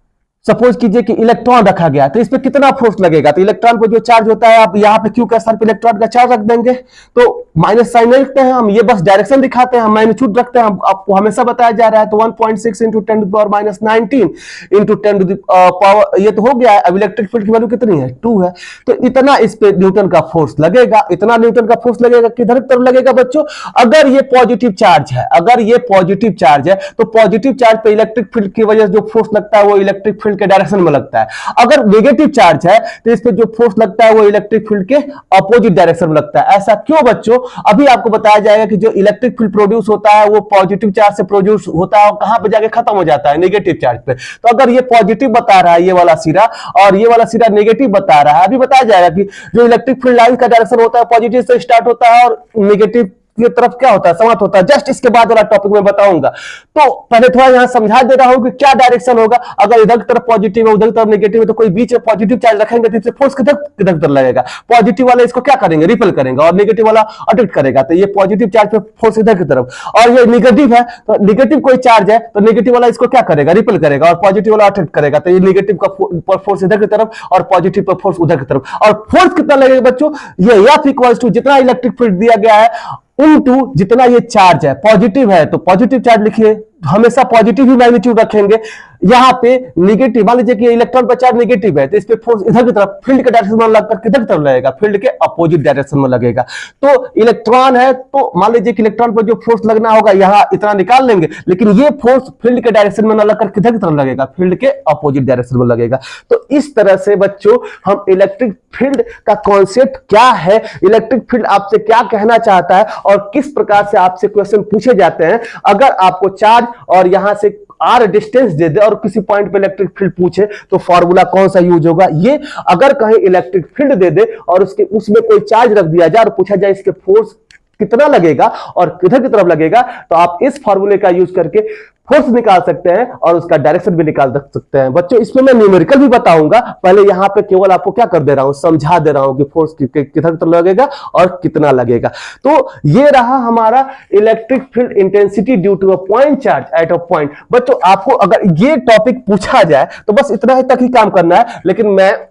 सपोज कीजिए कि इलेक्ट्रॉन रखा गया तो इस पे कितना फोर्स लगेगा। तो इलेक्ट्रॉन पर जो चार्ज होता है आप यहाँ पे क्यू के स्थान पे इलेक्ट्रॉन का चार्ज रख देंगे तो माइनस साइन लिखते हैं हम, ये बस डायरेक्शन दिखाते हैं, हम मैग्नीट्यूड रखते हैं। आपको हमेशा बताया जा रहा है तो 1.6 into 10 to power minus 19 into 10 to power, ये तो हो गया है। अब इलेक्ट्रिक फील्ड की वैल्यू कितनी है, 2 है। तो इतना इस पे न्यूटन का फोर्स लगेगा। इतना न्यूटन का फोर्स लगेगा, किधर की तरफ लगेगा बच्चों, अगर ये पॉजिटिव चार्ज है, अगर ये पॉजिटिव चार्ज है तो पॉजिटिव चार्ज पे इलेक्ट्रिक फील्ड की वजह से जो फोर्स लगता है वो इलेक्ट्रिक फील्ड के डायरेक्शन में लगता है। अगर नेगेटिव चार्ज है तो इस पे जो फोर्स लगता है वो इलेक्ट्रिक फील्ड के अपोजिट डायरेक्शन में लगता है। ऐसा क्यों बच्चों, अभी आपको बताया जाएगा कि जो इलेक्ट्रिक फील्ड प्रोड्यूस होता है वो पॉजिटिव चार्ज से प्रोड्यूस होता है और कहां पे जाके खत्म हो जाता है, नेगेटिव चार्ज पे। तो अगर ये पॉजिटिव बता रहा है ये वाला सिरा और ये वाला सिरा नेगेटिव बता रहा है, अभी बताया जाएगा कि जो इलेक्ट्रिक फील्ड लाइन का डायरेक्शन होता है पॉजिटिव से स्टार्ट होता है और नेगेटिव की तरफ क्या होता है, समाप्त होता है। जस्ट इसके बाद वाला टॉपिक में बताऊंगा। तो पहले थोड़ा यहां समझा दे रहा हूं कि क्या डायरेक्शन होगा। अगर इधर की तरफ पॉजिटिव है उधर की तरफ नेगेटिव है तो कोई बीच में पॉजिटिव चार्ज रखेंगे तो इससे फोर्स किधर किधर की तरफ लगेगा, पॉजिटिव वाला इसको क्या करेंगे, रिपेल करेंगे और नेगेटिव वाला अट्रैक्ट करेगा। तो ये पॉजिटिव चार्ज पे फोर्स इधर की तरफ, और ये नेगेटिव है तो नेगेटिव कोई चार्ज है तो नेगेटिव वाला इसको क्या करेगा, रिपेल करेगा और पॉजिटिव वाला अट्रैक्ट करेगा। तो ये नेगेटिव का फोर्स इधर की तरफ और पॉजिटिव पर फोर्स उधर की तरफ। और फोर्स कितना लगेगा बच्चों, ये एफ इक्वल्स टू जितना इलेक्ट्रिक फील्ड दिया गया है इनटू जितना ये चार्ज है, पॉजिटिव है तो पॉजिटिव चार्ज लिखिए, हमेशा पॉजिटिव ही मैग्नीट्यूड रखेंगे। यहां पे नेगेटिव, मान लीजिए कि इलेक्ट्रॉन पर चार्ज नेगेटिव है तो इस पे फोर्स इधर की तरफ फील्ड के डायरेक्शन में लगकर किधर की तरफ लगेगा, फील्ड के अपोजिट डायरेक्शन में लगेगा। तो इलेक्ट्रॉन है तो मान लीजिए कि इलेक्ट्रॉन पर जो फोर्स लगना होगा यहां इतना निकाल लेंगे, लेकिन ये फोर्स फील्ड के डायरेक्शन में न लगकर किधर की तरफ लगेगा, फील्ड के अपोजिट डायरेक्शन में लगेगा। तो इस तरह से बच्चों हम इलेक्ट्रिक फील्ड का कॉन्सेप्ट क्या है, इलेक्ट्रिक फील्ड आपसे क्या कहना चाहता है और किस प्रकार से आपसे क्वेश्चन पूछे जाते हैं। अगर आपको चार्ज और यहां से आर डिस्टेंस दे दे और किसी पॉइंट पे इलेक्ट्रिक फील्ड पूछे तो फॉर्मूला कौन सा यूज होगा, ये अगर कहीं इलेक्ट्रिक फील्ड दे दे और उसमें कोई चार्ज रख दिया जाए और पूछा जाए इसके फोर्स कितना लगेगा और किधर की तरफ लगेगा, तो आप इस फॉर्मूले का यूज करके फोर्स निकाल सकते हैं और उसका डायरेक्शन भी निकाल सकते हैं। बच्चों इसमें मैं न्यूमेरिकल भी बताऊंगा, पहले यहां पे केवल आपको क्या कर दे रहा हूं, समझा दे रहा हूं कि फोर्स किधर तक लगेगा और कितना लगेगा। तो ये रहा हमारा electric field intensity due to a point charge at a point. बच्चों आपको अगर ये टॉपिक पूछा जाए तो बस इतना ही तक ही काम करना है, लेकिन मैं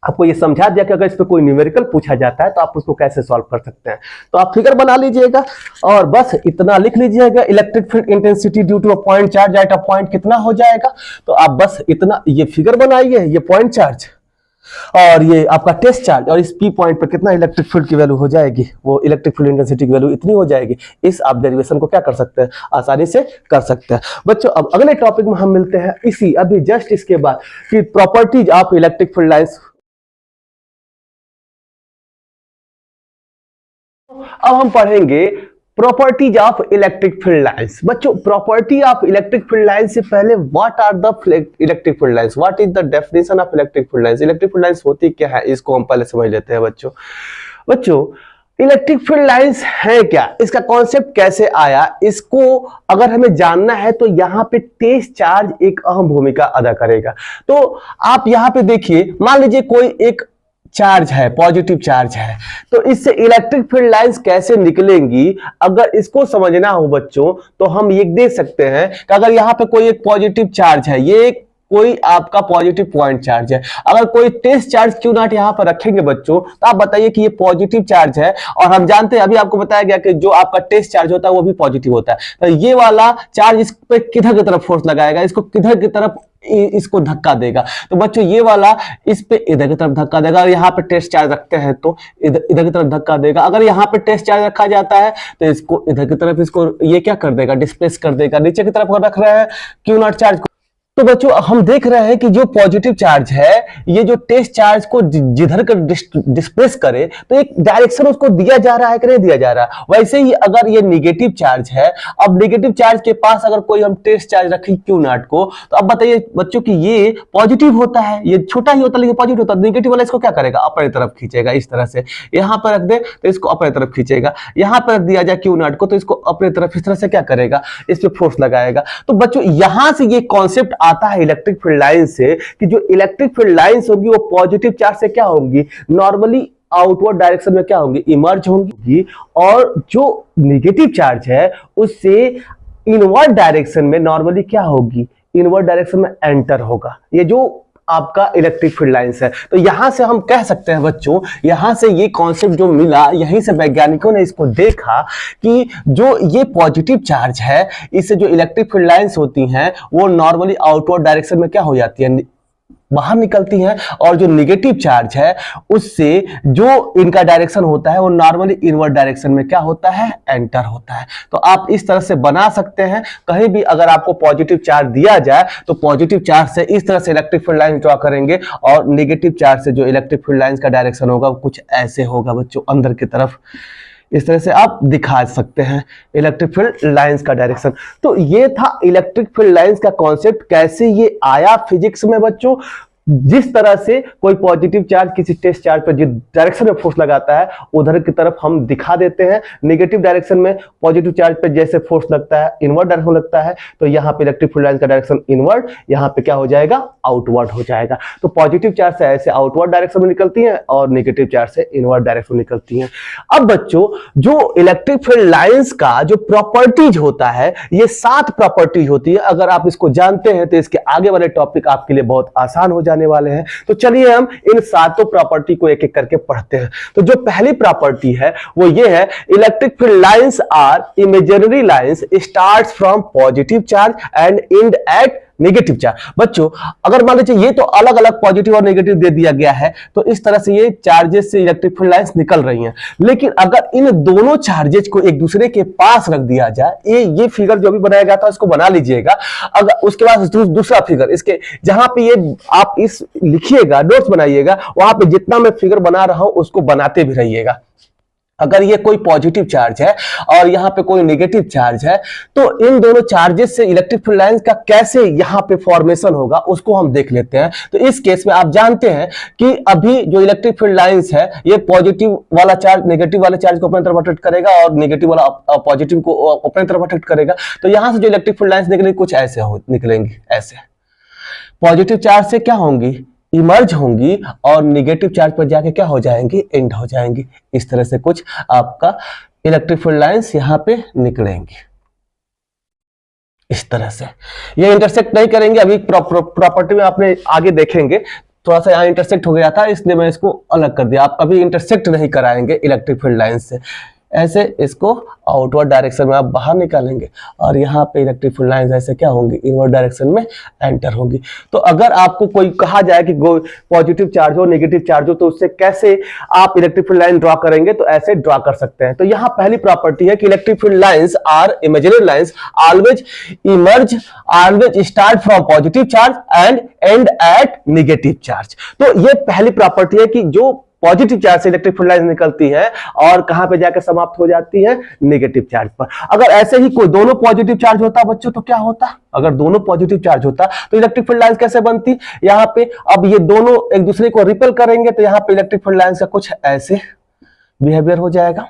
आपको ये समझा दिया कि अगर इस पे कोई न्यूमेरिकल पूछा जाता है तो आप उसको कैसे सॉल्व कर सकते हैं। तो आप फिगर बना लीजिएगा और बस इतना लिख लीजिएगा, electric field intensity due to a point charge at a point कितना हो जाएगा। तो आप बस इतना ये फिगर बनाइए, ये पॉइंट चार्ज और ये आपका टेस्ट चार्ज और इस पी पॉइंट पर कितना इलेक्ट्रिक फील्ड की वैल्यू हो जाएगी, वो इलेक्ट्रिक फील्ड इंटेंसिटी की वैल्यू इतनी हो जाएगी। इस आप डेरिवेशन को क्या कर सकते हैं, आसानी से कर सकते हैं। बच्चों अब अगले टॉपिक में हम मिलते हैं इसी अभी जस्ट इसके बाद कि properties of electric field lines. अब हम पढ़ेंगे properties of electric field lines. बच्चों property of electric field lines से पहले what are the electric field lines, what is the definition of electric field lines, electric field lines होती क्या है, इसको हम पहले समझ लेते हैं। बच्चों इलेक्ट्रिक फील्ड लाइंस है क्या, इसका कॉन्सेप्ट कैसे आया, इसको अगर हमें जानना है तो यहाँ पे टेस्ट चार्ज एक अहम भूमिका अदा करेगा। तो आप यहाँ पे देखिए, मान लीजिए कोई एक चार्ज है, पॉजिटिव चार्ज है, तो इससे इलेक्ट्रिक फील्ड लाइंस कैसे निकलेंगी, अगर इसको समझना हो बच्चों तो हम ये देख सकते हैं कि अगर यहाँ पे कोई एक पॉजिटिव चार्ज है, ये कोई आपका पॉजिटिव पॉइंट चार्ज है, अगर कोई टेस्ट चार्ज क्यू नॉट यहां पर रखेंगे बच्चों तो आप बताइए कि ये पॉजिटिव चार्ज है और हम जानते हैं, अभी आपको बताया गया कि जो आपका टेस्ट चार्ज होता है वो भी पॉजिटिव होता है। तो ये वाला चार्ज इस पे किधर की तरफ फोर्स लगाएगा, इसको किधर की तरफ इसको धक्का देगा। तो बच्चों ये वाला इस पे इधर की तरफ धक्का देगा, और यहाँ पे टेस्ट चार्ज रखते हैं तो इधर की तरफ धक्का देगा। अगर यहाँ पे टेस्ट चार्ज रखा जाता है तो इसको इधर की तरफ, इसको ये क्या कर देगा, डिस्प्लेस कर देगा। नीचे की तरफ रख रहे हैं क्यू नॉट चार्ज को। तो बच्चों हम देख रहे हैं कि जो पॉजिटिव चार्ज है ये जो टेस्ट चार्ज को जिधर कर डिस्प्लेस करे तो एक डायरेक्शन उसको दिया जा रहा है कि नहीं दिया जा रहा है। वैसे ही अगर ये निगेटिव चार्ज है, अब निगेटिव चार्ज के पास अगर कोई हम टेस्ट चार्ज रखें क्यू नॉट को, तो अब बताइए बच्चों कि ये पॉजिटिव होता है, ये छोटा ही होता है लेकिन पॉजिटिव होता है। निगेटिव वाला इसको क्या करेगा, अपनी तरफ खींचेगा इस तरह से। यहां पर रख दे तो इसको अपनी तरफ खींचेगा, यहां पर रख दिया जाए क्यू नॉट को तो इसको अपनी तरफ इस तरह से क्या करेगा, इस पे फोर्स लगाएगा। तो बच्चों यहां से ये कॉन्सेप्ट आता है इलेक्ट्रिक फील्ड लाइन से कि जो इलेक्ट्रिक फील्ड लाइंस होगी वो पॉजिटिव चार्ज से क्या होंगी, नॉर्मली आउटवर्ड डायरेक्शन में क्या होंगी, इमर्ज होंगी, और जो नेगेटिव चार्ज है उससे इनवर्ड डायरेक्शन में नॉर्मली क्या होगी, इनवर्ड डायरेक्शन में एंटर होगा। ये जो आपका इलेक्ट्रिक फील्ड लाइंस है। तो यहां से हम कह सकते हैं बच्चों, यहां से ये कॉन्सेप्ट जो मिला, यहीं से वैज्ञानिकों ने इसको देखा कि जो ये पॉजिटिव चार्ज है इससे जो इलेक्ट्रिक फील्ड लाइंस होती हैं वो नॉर्मली आउटवर्ड डायरेक्शन में क्या हो जाती है, बाहर निकलती हैं, और जो निगेटिव चार्ज है उससे जो इनका डायरेक्शन होता है वो नॉर्मली इनवर्ड डायरेक्शन में क्या होता है, एंटर होता है। तो आप इस तरह से बना सकते हैं। कहीं भी अगर आपको पॉजिटिव चार्ज दिया जाए तो पॉजिटिव चार्ज से इस तरह से इलेक्ट्रिक फील्ड लाइन ड्रॉ करेंगे, और नेगेटिव चार्ज से जो इलेक्ट्रिक फील्ड लाइन का डायरेक्शन होगा वो कुछ ऐसे होगा बच्चों, अंदर की तरफ। इस तरह से आप दिखा सकते हैं इलेक्ट्रिक फील्ड लाइंस का डायरेक्शन। तो ये था इलेक्ट्रिक फील्ड लाइंस का कॉन्सेप्ट, कैसे ये आया फिजिक्स में बच्चों। जिस तरह से कोई पॉजिटिव चार्ज किसी टेस्ट चार्ज पर जिस डायरेक्शन में फोर्स लगाता है उधर की तरफ हम दिखा देते हैं। नेगेटिव डायरेक्शन में पॉजिटिव चार्ज पे जैसे फोर्स लगता है, इनवर्ड डायरेक्शन लगता है, तो यहाँ पे इलेक्ट्रिक फील्ड लाइन का डायरेक्शन इनवर्ड, यहाँ पे क्या हो जाएगा, आउटवर्ड हो जाएगा। तो पॉजिटिव चार्ज से ऐसे आउटवर्ड डायरेक्शन में निकलती हैं और नेगेटिव चार्ज से इनवर्ड डायरेक्शन में निकलती हैं। अब बच्चों जो इलेक्ट्रिक फील्ड लाइंस का जो प्रॉपर्टीज होता है, ये 7 प्रॉपर्टीज होती है। अगर आप इसको जानते हैं तो इसके आगे वाले टॉपिक आपके लिए बहुत आसान हो जाने वाले हैं। तो चलिए हम इन 7 प्रॉपर्टी को एक एक करके पढ़ते हैं। तो जो पहली प्रॉपर्टी है वो ये है, electric field lines are imaginary lines starts from positive charge and end at negative charge. बच्चों अगर मान लीजिए ये तो अलग अलग पॉजिटिव और नेगेटिव दे दिया गया है, तो इस तरह से ये चार्जेस से इलेक्ट्रिक फील्ड लाइंस निकल रही हैं। लेकिन अगर इन दोनों चार्जेस को एक दूसरे के पास रख दिया जाए, ये फिगर जो भी बनाया गया था इसको बना लीजिएगा। अगर उसके बाद दूसरा फिगर, इसके जहां पे ये आप इस लिखिएगा, नोट्स बनाइएगा, वहां पे जितना मैं फिगर बना रहा हूं उसको बनाते भी रहिएगा। अगर ये कोई पॉजिटिव चार्ज है और यहाँ पे कोई नेगेटिव चार्ज है, तो इन दोनों चार्जेस से इलेक्ट्रिक फील्ड लाइंस का कैसे यहाँ पे फॉर्मेशन होगा उसको हम देख लेते हैं। तो इस केस में आप जानते हैं कि अभी जो इलेक्ट्रिक फील्ड लाइंस है ये पॉजिटिव वाला चार्ज नेगेटिव वाले चार्ज को अपनी तरफ अट्रैक्ट करेगा और नेगेटिव वाला पॉजिटिव को अपनी तरफ अट्रैक्ट करेगा। तो यहाँ से जो इलेक्ट्रिक फील्ड लाइंस निकलेंगी कुछ ऐसे निकलेंगी, ऐसे पॉजिटिव चार्ज से क्या होंगी, इमर्ज होंगी, और नेगेटिव चार्ज पर जाके क्या हो जाएंगी, एंड हो जाएंगी। इस तरह से कुछ आपका इलेक्ट्रिक फील्ड लाइंस यहां पे निकलेंगी। इस तरह से ये इंटरसेक्ट नहीं करेंगे, अभी प्रॉपर्टी में आपने आगे देखेंगे। थोड़ा सा यहाँ इंटरसेक्ट हो गया था इसलिए मैं इसको अलग कर दिया। आप कभी इंटरसेक्ट नहीं कराएंगे इलेक्ट्रिक फील्ड लाइंस से, ऐसे इसको आउटवर्ड डायरेक्शन में आप बाहर निकालेंगे, और यहाँ पे इलेक्ट्रिक फील्ड लाइंस ऐसे क्या होंगी, इनवर्ड डायरेक्शन में एंटर होगी। तो अगर आपको कोई कहा जाए कि पॉजिटिव चार्ज हो नेगेटिव चार्ज हो तो उससे कैसे आप इलेक्ट्रिक फील्ड लाइन ड्रॉ करेंगे, तो ऐसे ड्रॉ कर सकते हैं। तो यहाँ पहली प्रॉपर्टी है कि electric field lines are imaginary lines always emerge, always start from positive charge and end at negative charge. तो ये पहली प्रॉपर्टी है कि जो पॉजिटिव चार्ज से इलेक्ट्रिक फील्ड लाइंस निकलती है और कहां पे जाकर समाप्त हो जाती है, नेगेटिव चार्ज पर। अगर ऐसे ही कोई दोनों पॉजिटिव चार्ज होता बच्चों तो क्या होता, अगर दोनों पॉजिटिव चार्ज होता तो इलेक्ट्रिक फील्ड लाइंस कैसे बनती, यहां पे अब ये दोनों एक दूसरे को रिपेल करेंगे तो यहां पे इलेक्ट्रिक फील्ड लाइंस का कुछ ऐसे बिहेवियर हो जाएगा।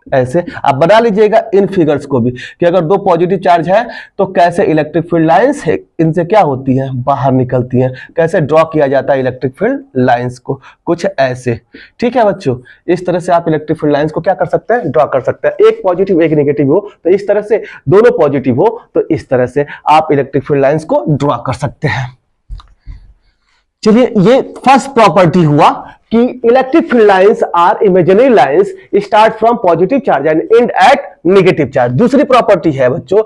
ऐसे आप बना लीजिएगा इन फिगर्स को भी कि अगर दो पॉजिटिव चार्ज है तो कैसे इलेक्ट्रिक फील्ड लाइंस इनसे क्या होती है, बाहर निकलती हैं। कैसे ड्रॉ किया जाता है इलेक्ट्रिक फील्ड लाइंस को, कुछ ऐसे। ठीक है बच्चों, इस तरह से आप इलेक्ट्रिक फील्ड लाइंस को क्या कर सकते हैं, ड्रॉ कर सकते हैं। एक पॉजिटिव एक नेगेटिव हो तो इस तरह से, दोनों पॉजिटिव हो तो इस तरह से आप इलेक्ट्रिक फील्ड लाइंस को ड्रॉ कर सकते हैं। चलिए, ये फर्स्ट प्रॉपर्टी हुआ कि electric field lines are imaginary lines start from positive charge and end at negative charge. दूसरी प्रॉपर्टी है बच्चों,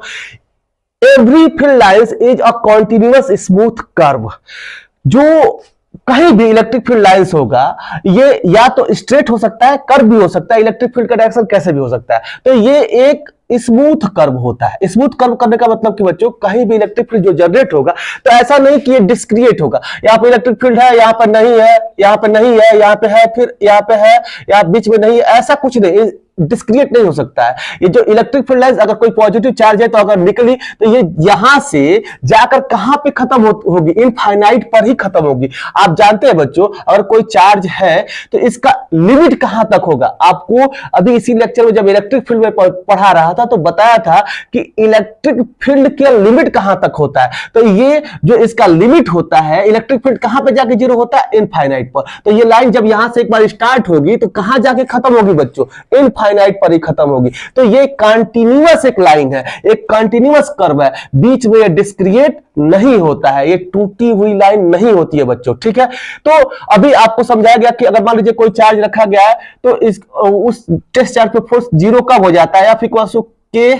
every field lines is a continuous smooth curve. जो कहीं भी इलेक्ट्रिक फील्ड लाइंस होगा, ये या तो स्ट्रेट हो सकता है, कर्व भी हो सकता है, इलेक्ट्रिक फील्ड का डायरेक्शन कैसे भी हो सकता है। तो ये एक स्मूथ कर्व होता है। स्मूथ कर्व करने का मतलब कि बच्चों, कहीं भी इलेक्ट्रिक फील्ड जो जनरेट होगा, तो ऐसा नहीं कि ये डिस्क्रिएट होगा, यहाँ पे इलेक्ट्रिक फील्ड है, यहाँ पर नहीं है, यहाँ पे नहीं है, यहाँ पे है, फिर यहाँ पे है, यहाँ बीच में नहीं है, ऐसा कुछ नहीं, डिस्क्रिएट नहीं हो सकता है। ये जो इलेक्ट्रिक फील्ड लाइंस, अगर कोई पॉजिटिव चार्ज है तो अगर निकली तो ये यहां से जाकर कहां पे खत्म होगी, इनफाइनाइट पर ही खत्म होगी। आप जानते हैं बच्चों, अगर कोई चार्ज है तो इसका लिमिट कहां तक होगा। आपको अभी इसी लेक्चर में जब इलेक्ट्रिक फील्ड में पढ़ा रहा था तो बताया था कि इलेक्ट्रिक फील्ड का लिमिट कहां तक होता है। तो ये जो इसका लिमिट होता है, इलेक्ट्रिक फील्ड कहां पे जाके जीरो होता है, इनफाइनाइट पर। तो ये लाइन जब यहां से एक बार स्टार्ट होगी तो कहां जाके खत्म होगी बच्चों, इनफाइनाइट पर ही खत्म होगी। तो ये कंटीन्यूअस एक लाइन है, एक कंटीन्यूअस कर्व है, बीच में ये डिस्क्रिएट नहीं होता है, ये टूटी हुई लाइन नहीं होती है बच्चों, ठीक है। तो अभी आपको समझाया गया कि अगर मान लीजिए कोई चार्ज रखा गया है तो उस टेस्ट चार्ज पे फोर्स जीरो कब हो जाता है, या फिर के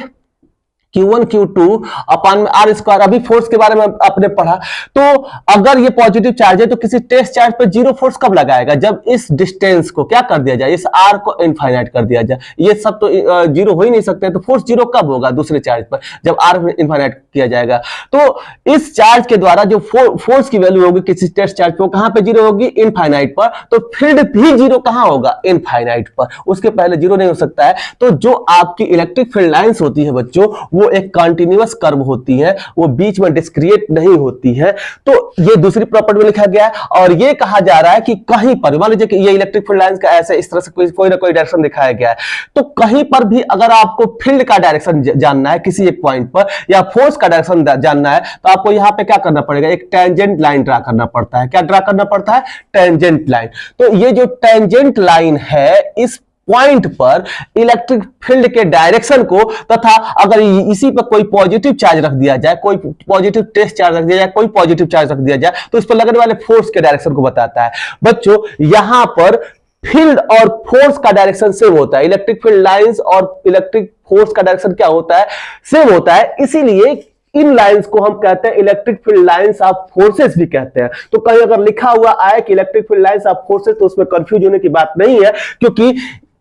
Q1 Q2 अपान में R स्क्वायर। अभी फोर्स के बारे में आपने पढ़ा, तो अगर ये पॉजिटिव चार्ज है तो किसी टेस्ट चार्ज पे जीरो फोर्स कब लगाएगा, जब इस डिस्टेंस को क्या कर दिया जाए, इस R को इनफाइनाइट कर दिया जाए। ये सब तो जीरो हो ही नहीं सकते, तो फोर्स जीरो कब होगा, दूसरे चार्ज पर, जब R इनफाइनाइट किया जाएगा। तो इस चार्ज के द्वारा जो फोर्स की वैल्यू होगी किसी टेस्ट चार्ज पे, कहां पे जीरो होगी, इनफाइनाइट पर। तो फील्ड भी जीरो कहां होगा, इनफाइनाइट पर, उसके पहले जीरो नहीं हो सकता है। तो जो आपकी इलेक्ट्रिक फील्ड लाइंस होती है बच्चों, वो एक कंटीन्यूअस कर्व होती है, वो बीच में डिस्क्रिएट नहीं होती है। तो ये दूसरी प्रॉपर्टी में लिखा गया है, और ये कहा जा रहा है कि कहीं पर मान लीजिए कि ये इलेक्ट्रिक फील्ड लाइंस का ऐसे इस तरह से कोई ना कोई डायरेक्शन दिखाया गया है, तो कहीं पर भी अगर आपको फील्ड का डायरेक्शन जानना है किसी एक पॉइंट पर, या फोर्स का डायरेक्शन जानना है, तो आपको यहां पे क्या करना पड़ेगा, एक टेंजेंट लाइन ड्रा करना पड़ता है। क्या ड्रा करना पड़ता है, टेंजेंट लाइन। तो ये जो टेंजेंट लाइन है, इस पॉइंट पर इलेक्ट्रिक फील्ड के डायरेक्शन को, तथा अगर इसी पर कोई पॉजिटिव चार्ज रख दिया जाए, कोई पॉजिटिव टेस्ट चार्ज रख दिया जाए, कोई पॉजिटिव चार्ज रख दिया जाए, तो इस पर लगने वाले फोर्स के डायरेक्शन को बताता है। बच्चों यहां पर फील्ड और फोर्स का डायरेक्शन सेम होता है, इलेक्ट्रिक फील्ड लाइंस और इलेक्ट्रिक फोर्स का डायरेक्शन क्या होता है, सेम होता है। इसीलिए इन लाइंस को हम कहते हैं electric field lines of forces भी कहते हैं। तो कहीं अगर लिखा हुआ आए कि electric field lines of forces, तो उसमें कंफ्यूज होने की बात नहीं है, क्योंकि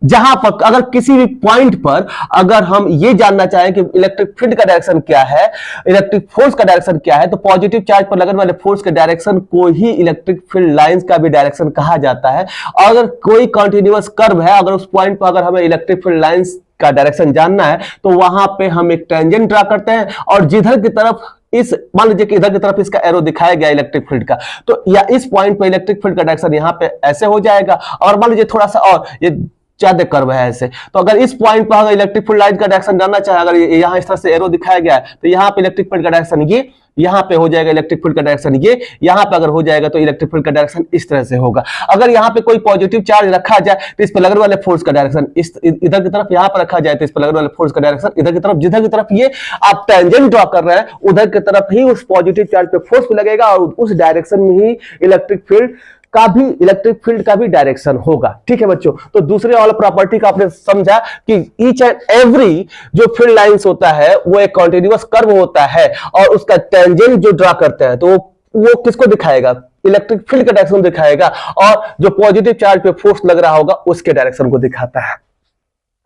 जहां पर अगर किसी भी पॉइंट पर अगर हम ये जानना चाहें कि इलेक्ट्रिक फील्ड का डायरेक्शन क्या है, इलेक्ट्रिक फोर्स का डायरेक्शन क्या है, तो पॉजिटिव चार्ज पर लगने वाले फोर्स के डायरेक्शन को ही इलेक्ट्रिक फील्ड लाइंस का भी डायरेक्शन कहा जाता है। और अगर कोई कंटीन्यूअस कर्व है, अगर उस पॉइंट पर अगर हमें इलेक्ट्रिक फील्ड लाइंस का डायरेक्शन जानना है, तो वहां पे हम एक टेंजेंट ड्रा करते हैं, और जिधर की तरफ इस मान लीजिए कि इधर की तरफ इसका एरो दिखाया गया इलेक्ट्रिक फील्ड का, तो या इस पॉइंट पे इलेक्ट्रिक फील्ड का डायरेक्शन यहां पे ऐसे हो जाएगा, और मान लीजिए थोड़ा सा और ये ज्यादा कर्व है ऐसे, तो अगर इस पॉइंट पर अगर इलेक्ट्रिक फील्ड लाइन का डायरेक्शन जानना चाहे, अगर यहां इस तरह से एरो दिखाया गया है, तो यहां पे इलेक्ट्रिक फील्ड का डायरेक्शन ये, यहां पे हो जाएगा इलेक्ट्रिक फील्ड का डायरेक्शन ये, यहां पे अगर हो जाएगा तो इलेक्ट्रिक फील्ड का डायरेक्शन इस तरह से होगा। अगर यहां पे कोई पॉजिटिव चार्ज रखा जाए तो इस पर लगने वाले फोर्स का डायरेक्शन इस इधर की तरफ, यहां पर रखा जाए तो इस पर लगने वाले फोर्स का डायरेक्शन इधर की तरफ, जिधर की तरफ ये आप टेंजेंट ड्रॉ कर रहे हैं उधर की तरफ ही उस पॉजिटिव चार्ज पे फोर्स भी लगेगा, और उस डायरेक्शन में ही इलेक्ट्रिक फील्ड का भी डायरेक्शन होगा। ठीक है बच्चों, तो दूसरे वाला प्रॉपर्टी का आपने समझा कि ईच एंड एवरी जो फील्ड लाइंस होता है वो एक कॉन्टिन्यूअस कर्व होता है, और उसका टेंजेंट जो ड्रा करते हैं तो वो किसको दिखाएगा, इलेक्ट्रिक फील्ड का डायरेक्शन दिखाएगा, और जो पॉजिटिव चार्ज पे फोर्स लग रहा होगा उसके डायरेक्शन को दिखाता है।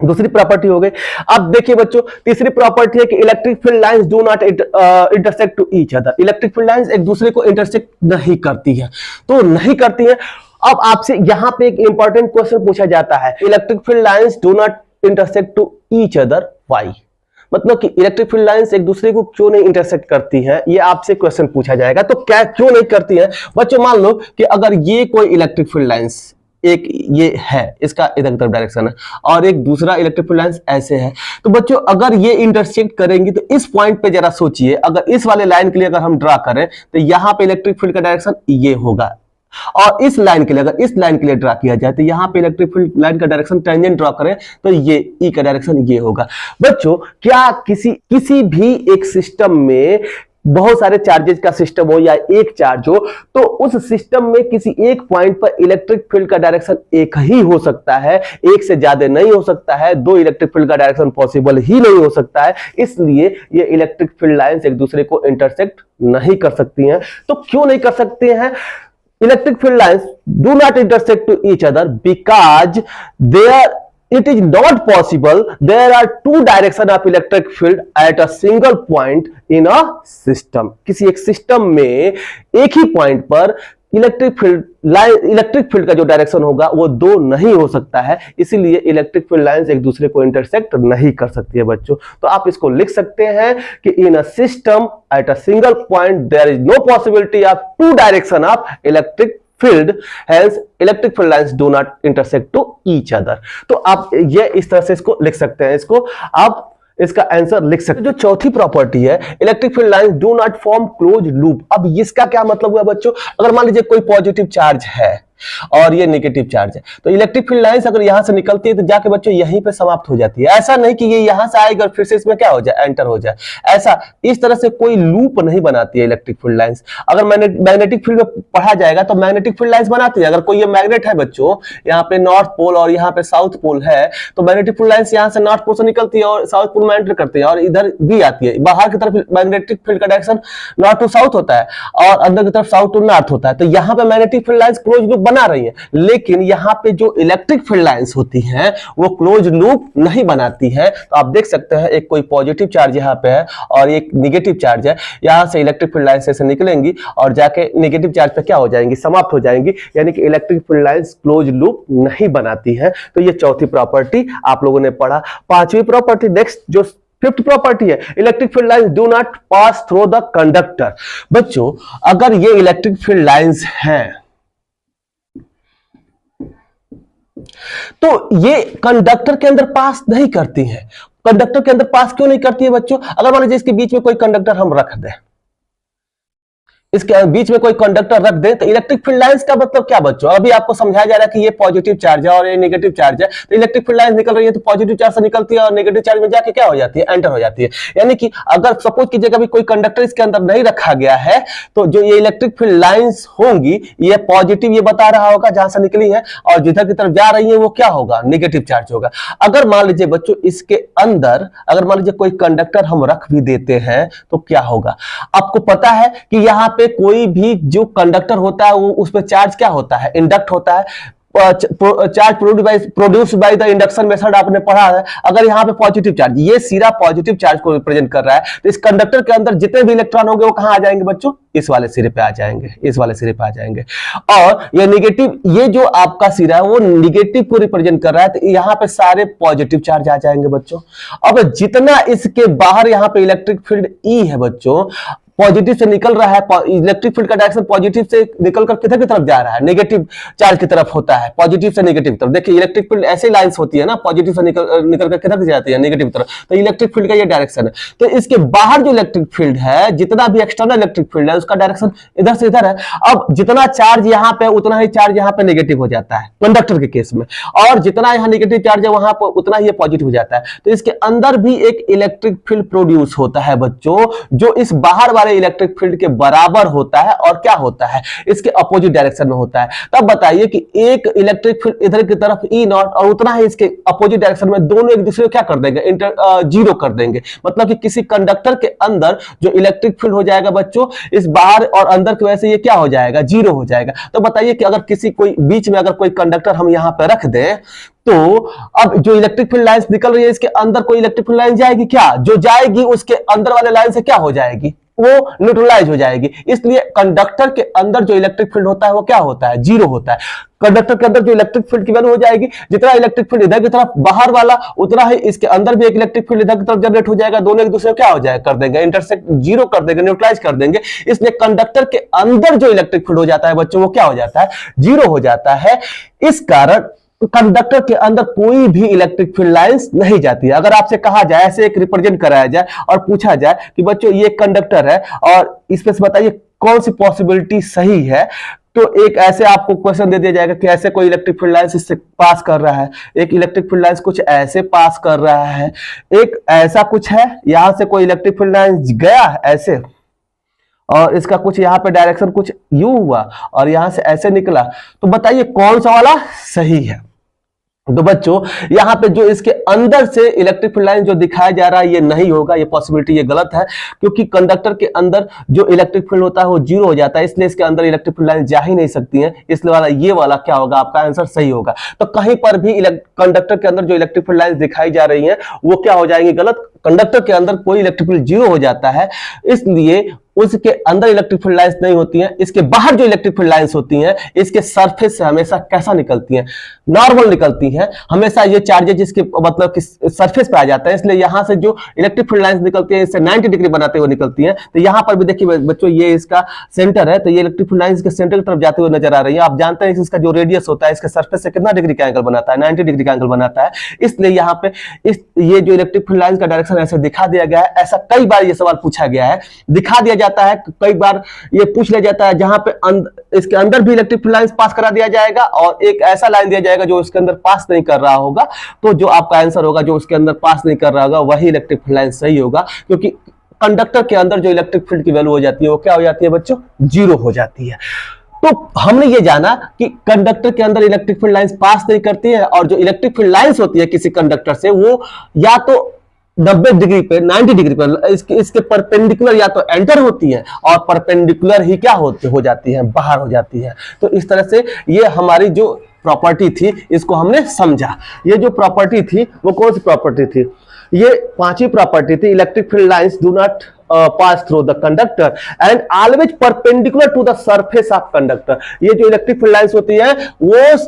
दूसरी प्रॉपर्टी हो गई। अब देखिए बच्चों, तीसरी प्रॉपर्टी है कि electric field lines do not intersect to each other. Electric field lines एक दूसरे को इंटरसेक्ट नहीं करती है, तो नहीं करती है। अब आपसे यहां पे एक इंपॉर्टेंट क्वेश्चन पूछा जाता है, electric field lines do not intersect to each other, why? मतलब कि इलेक्ट्रिक फील्ड लाइंस एक दूसरे को क्यों नहीं इंटरसेक्ट करती हैं, ये आपसे क्वेश्चन पूछा जाएगा। तो क्या क्यों नहीं करती है बच्चों? मान लो कि अगर ये कोई इलेक्ट्रिक फील्ड लाइंस, एक ये है, इसका इधर की तरफ डायरेक्शन है, और एक दूसरा इलेक्ट्रिक फील्ड लाइंस ऐसे है, तो बच्चों अगर ये इंटरसेक्ट करेंगी तो इस पॉइंट पे जरा सोचिए, अगर इस वाले लाइन के लिए अगर हम ड्रा करें तो यहां पे इलेक्ट्रिक फील्ड का डायरेक्शन ये होगा, और इस लाइन के लिए अगर इस लाइन के लिए ड्रा किया जाए तो यहां पे इलेक्ट्रिक फील्ड लाइन का डायरेक्शन टेंजेंट ड्रा करें तो ये ई का डायरेक्शन ये होगा। बच्चों क्या किसी भी एक सिस्टम में बहुत सारे चार्जेस का सिस्टम हो या एक चार्ज हो, तो उस सिस्टम में किसी एक पॉइंट पर इलेक्ट्रिक फील्ड का डायरेक्शन एक ही हो सकता है, एक से ज्यादा नहीं हो सकता है, दो इलेक्ट्रिक फील्ड का डायरेक्शन पॉसिबल ही नहीं हो सकता है। इसलिए ये इलेक्ट्रिक फील्ड लाइंस एक दूसरे को इंटरसेक्ट नहीं कर सकती हैं। तो क्यों नहीं कर सकती हैं? Electric field lines do not intersect to each other because there it is not possible there are two direction of electric field at a single point in a system। किसी एक सिस्टम में एक ही पॉइंट पर electric field का जो direction होगा वो दो नहीं हो सकता है। इसीलिए इलेक्ट्रिक फील्ड लाइंस एक दूसरे को इंटरसेक्ट नहीं कर सकती है बच्चों। तो आप इसको लिख सकते हैं कि in a system at a single point there is no possibility of two direction of electric field, hence electric field lines do not intersect to each other। तो आप ये इस तरह से इसको लिख सकते हैं, इसको आप इसका आंसर लिख सकते हैं। जो चौथी प्रॉपर्टी है, electric field lines do not form close loop. अब इसका क्या मतलब हुआ बच्चों? अगर मान लीजिए कोई पॉजिटिव चार्ज है और ये नेगेटिव चार्ज है, तो इलेक्ट्रिक फील्ड लाइंस अगर यहां से निकलती है तो जाके बच्चों यहीं पे समाप्त हो जाती है। ऐसा नहीं कि ये यहां से आएगा और फिर से इसमें क्या हो जाए, एंटर हो जाए। ऐसा इस तरह से कोई लूप नहीं बनाती है इलेक्ट्रिक फील्ड लाइंस। अगर मैग्नेटिक फील्ड में पढ़ा जाएगा तो मैग्नेटिक फील्ड लाइंस बनाती है। अगर कोई ये मैग्नेट है बच्चों, यहाँ पे नॉर्थ पोल और यहाँ पे साउथ पोल है, तो मैग्नेटिक फील्ड लाइंस यहाँ से नॉर्थ पोल से निकलती है और साउथ पोल में एंटर करती है और इधर भी आती है। बाहर की तरफ मैग्नेटिक फील्ड का डायरेक्शन नॉर्थ टू साउथ होता है और अंदर की तरफ साउथ टू नॉर्थ होता है। तो यहाँ पे magnetic field lines close loop बना रही है, लेकिन यहां पे जो इलेक्ट्रिक फील्ड लाइंस होती हैं वो क्लोज लूप नहीं बनाती है। तो आप देख सकते हैं एक कोई पॉजिटिव चार्ज यहां पे है और एक नेगेटिव चार्ज है, यहां से इलेक्ट्रिक फील्ड लाइंस ऐसे निकलेंगी और जाके नेगेटिव चार्ज पे क्या हो जाएंगी, समाप्त हो जाएंगी। यानी कि electric field lines close loop नहीं बनाती है। तो ये चौथी प्रॉपर्टी आप लोगों ने पढ़ा। पांचवी प्रॉपर्टी, नेक्स्ट जो फिफ्थ प्रॉपर्टी है, electric field lines do not pass through the conductor. बच्चों अगर ये इलेक्ट्रिक फील्ड लाइंस हैं तो ये कंडक्टर के अंदर पास नहीं करती है। कंडक्टर के अंदर पास क्यों नहीं करती है बच्चों? अगर मान लीजिए इसके बीच में कोई कंडक्टर हम रख दें, इसके बीच में कोई कंडक्टर रख दें, तो इलेक्ट्रिक फील्ड लाइंस का मतलब क्या बच्चों? अभी आपको समझाया जा रहा है कि ये पॉजिटिव चार्ज है और ये नेगेटिव चार्ज है, तो इलेक्ट्रिक फील्ड लाइंस निकल रही है तो पॉजिटिव चार्ज से निकलती है और नेगेटिव चार्ज में जाके क्या हो जाती है, एंटर हो जाती है। यानी कि अगर सपोज कीजिएगा भी कोई कंडक्टर इसके अंदर नहीं रखा गया है तो जो ये इलेक्ट्रिक फील्ड लाइंस होंगी ये पॉजिटिव ये बता रहा होगा जहां से निकली है, और जिधर की तरफ जा रही है वो क्या होगा, नेगेटिव चार्ज होगा। अगर मान लीजिए बच्चों इसके अंदर अगर मान लीजिए कोई कंडक्टर हम रख भी देते हैं तो क्या होगा? आपको पता है कि यहां पे कोई भी जो कंडक्टर होता है वो उस पर चार्ज क्या होता है, इंडक्ट होता है। Charge produced by the induction method आपने पढ़ा है। अगर यहाँ पे पॉजिटिव चार्ज, ये सिरा पॉजिटिव चार्ज को रिप्रेजेंट कर रहा है, तो इस कंडक्टर के अंदर जितने भी इलेक्ट्रॉन होंगे वो कहां आ जाएंगे बच्चों, इस वाले सिरे पे आ जाएंगे, इस वाले सिरे पे आ जाएंगे। और ये नेगेटिव, ये जो आपका सिरा है वो नेगेटिव को रिप्रेजेंट कर रहा है, तो यहाँ पे सारे पॉजिटिव चार्ज आ जाएंगे बच्चों। अब जितना इसके बाहर यहाँ पे इलेक्ट्रिक फील्ड ई है बच्चों, पॉजिटिव से निकल रहा है, इलेक्ट्रिक फील्ड का डायरेक्शन पॉजिटिव से निकलकर किधर की तरफ जा रहा है, नेगेटिव चार्ज की तरफ होता है, पॉजिटिव से नेगेटिव तरफ। देखिए इलेक्ट्रिक फील्ड ऐसे लाइंस होती है ना, पॉजिटिव से निकलकर किधर की जाती है, नेगेटिव तरफ। तो इलेक्ट्रिक फील्ड का ये डायरेक्शन है। तो इसके बाहर जो इलेक्ट्रिक फील्ड है, जितना भी एक्सटर्नल इलेक्ट्रिक फील्ड है उसका डायरेक्शन इधर से इधर है। अब जितना चार्ज यहाँ पे उतना ही चार्ज यहाँ पे नेगेटिव हो जाता है कंडक्टर के केस में, और जितना यहाँ नेगेटिव चार्ज है वहां पर उतना ही पॉजिटिव हो जाता है। तो इसके अंदर भी एक इलेक्ट्रिक फील्ड प्रोड्यूस होता है बच्चों, जो इस बाहर वाले इलेक्ट्रिक फील्ड के बराबर होता है और क्या होता है, इसके अपोजिट डायरेक्शन में होता है। तब बताइए कि एक इलेक्ट्रिक फील्ड इधर की तरफ ई नॉट और उतना ही इसके अपोजिट डायरेक्शन में, दोनों एक दूसरे को क्या कर देंगे, जीरो कर देंगे। मतलब कि किसी कंडक्टर के अंदर जो इलेक्ट्रिक फील्ड हो जाएगा बच्चों, इस बाहर और अंदर की वजह से ये क्या हो जाएगा, जीरो हो जाएगा। तो बताइए कि अगर किसी कोई बीच में अगर कोई कंडक्टर हम यहां पर रख दें तो अब जो इलेक्ट्रिक फील्ड लाइंस निकल रही है इसके अंदर कोई इलेक्ट्रिक फील्ड लाइन जाएगी क्या? जो जाएगी उसके अंदर वाले लाइन से क्या हो जाएगी, वो न्यूट्रलाइज हो जाएगी। इसलिए कंडक्टर के अंदर जो इलेक्ट्रिक फील्ड होता है वो क्या होता है, जीरो होता है। कंडक्टर के अंदर जो इलेक्ट्रिक फील्ड की वैल्यू हो जाएगी, जितना इलेक्ट्रिक फील्ड इधर की तरफ बाहर वाला उतना ही इसके अंदर भी एक इलेक्ट्रिक फील्ड इधर की तरफ जनरेट हो जाएगा। दोनों एक दूसरे को क्या हो जाएगा, कर देंगे, इंटरसेक्ट, जीरो कर देंगे, न्यूट्रलाइज कर देंगे। इसलिए कंडक्टर के अंदर जो इलेक्ट्रिक फील्ड हो जाता है बच्चों वो क्या हो जाता है, जीरो हो जाता है। इस कारण कंडक्टर के अंदर कोई भी इलेक्ट्रिक फील्ड लाइंस नहीं जाती है। अगर आपसे कहा जाए, ऐसे एक रिप्रेजेंट कराया जाए और पूछा जाए कि बच्चों ये कंडक्टर है और इसमें से बताइए कौन सी पॉसिबिलिटी सही है, तो एक ऐसे आपको क्वेश्चन दे दिया जाएगा कि ऐसे कोई इलेक्ट्रिक फील्ड लाइंस इससे पास कर रहा है, एक इलेक्ट्रिक फील्ड लाइंस कुछ ऐसे पास कर रहा है, एक ऐसा कुछ है, यहां से कोई इलेक्ट्रिक फील्ड लाइंस गया ऐसे, और इसका कुछ यहाँ पे डायरेक्शन कुछ यू हुआ और यहां से ऐसे निकला, तो बताइए कौन सा वाला सही है। तो बच्चों यहाँ पे जो इसके अंदर से इलेक्ट्रिक फील्ड लाइन जो दिखाया जा रहा है ये नहीं होगा, ये पॉसिबिलिटी ये गलत है, क्योंकि कंडक्टर के अंदर जो इलेक्ट्रिक फील्ड होता है वो जीरो हो जाता है, इसलिए इसके अंदर इलेक्ट्रिक फील्ड लाइन जा ही नहीं सकती है, इसलिए वाला ये वाला क्या होगा, आपका आंसर सही होगा। तो कहीं पर भी कंडक्टर के अंदर जो इलेक्ट्रिक फील्ड लाइन दिखाई जा रही है वो क्या हो जाएंगी, गलत। कंडक्टर के अंदर कोई इलेक्ट्रिक फील्ड जीरो हो जाता है, इसलिए उसके अंदर इलेक्ट्रिक फील्ड लाइंस नहीं होती हैं। इसके बाहर जो इलेक्ट्रिक फील्ड लाइंस होती हैं इसके सरफेस से हमेशा कैसा निकलती हैं, नॉर्मल निकलती हैं। हमेशा ये चार्जेज इसके मतलब कि सरफेस पे आ जाता है, इसलिए यहां से जो इलेक्ट्रिक फील्ड लाइंस निकलती हैं इससे 90 डिग्री बनाते हुए निकलती हैं। तो यहां पर भी देखिए बच्चों ये इसका सेंटर है, तो ये इलेक्ट्रिक फील्ड लाइंस के सेंटर की तरफ जाते हुए नजर आ रही है। आप जानते हैं इसका जो रेडियस होता है इसके सरफेस से कितना डिग्री का एंगल बनाता है, 90 डिग्री का एंगल बनाता है। इसलिए यहाँ पे ये जो इलेक्ट्रिक फील्ड लाइंस का डायरेक्शन ऐसे दिखा दिया गया है। ऐसा कई बार ये सवाल पूछा गया है, दिखा दिया जाता है, कई बार ये पूछ लिया जाता है जहां पे इसके अंदर भी इलेक्ट्रिक फील्ड लाइन पास करा दिया जाएगा और एक ऐसा लाइन दिया जाएगा जो इसके अंदर पास नहीं कर रहा होगा। तो जो आपका आंसर होगा जो उसके अंदर पास नहीं कर रहा होगा वही इलेक्ट्रिक फील्ड लाइन सही होगा, क्योंकि कंडक्टर के अंदर जो इलेक्ट्रिक फील्ड की वैल्यू हो जाती है वो क्या हो जाती है बच्चों, जीरो हो जाती है। तो हमने ये जाना कि कंडक्टर के अंदर इलेक्ट्रिक फील्ड लाइंस पास नहीं करती है, और जो इलेक्ट्रिक फील्ड लाइंस होती है किसी कंडक्टर से वो या तो 90 डिग्री पे 90 डिग्री पे इसके परपेंडिकुलर या तो एंटर होती है और परपेंडिकुलर ही क्या हो जाती है, बाहर हो जाती है। तो इस तरह से ये हमारी जो प्रॉपर्टी थी इसको हमने समझा। ये जो प्रॉपर्टी थी वो कौन सी प्रॉपर्टी थी, ये पांचवी प्रॉपर्टी थी। Electric field lines do not pass through the conductor and always perpendicular to the surface of conductor। ये जो इलेक्ट्रिक फील्ड लाइंस होती है वो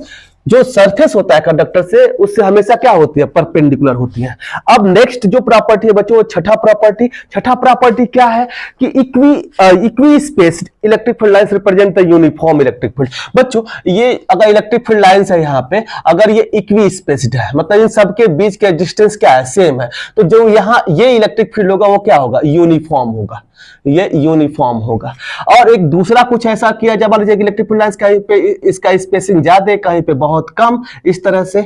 जो सरफेस होता है कंडक्टर से उससे हमेशा क्या होती है, परपेंडिकुलर होती है। अब नेक्स्ट जो प्रॉपर्टी है बच्चों, छठा प्रॉपर्टी क्या है कि equi spaced electric field lines represent the uniform electric field. बच्चों ये अगर इलेक्ट्रिक फील्ड लाइंस है यहाँ पे, अगर ये इक्वी स्पेस्ड है मतलब इन सबके बीच का डिस्टेंस क्या है, सेम है, तो जो यहाँ ये इलेक्ट्रिक फील्ड होगा वो क्या होगा, यूनिफॉर्म होगा, ये यूनिफॉर्म होगा। और एक दूसरा कुछ ऐसा किया जब इलेक्ट्रिक फील्ड लाइंस कहीं पे इसका स्पेसिंग ज्यादा कहीं पे बहुत कम, इस तरह से,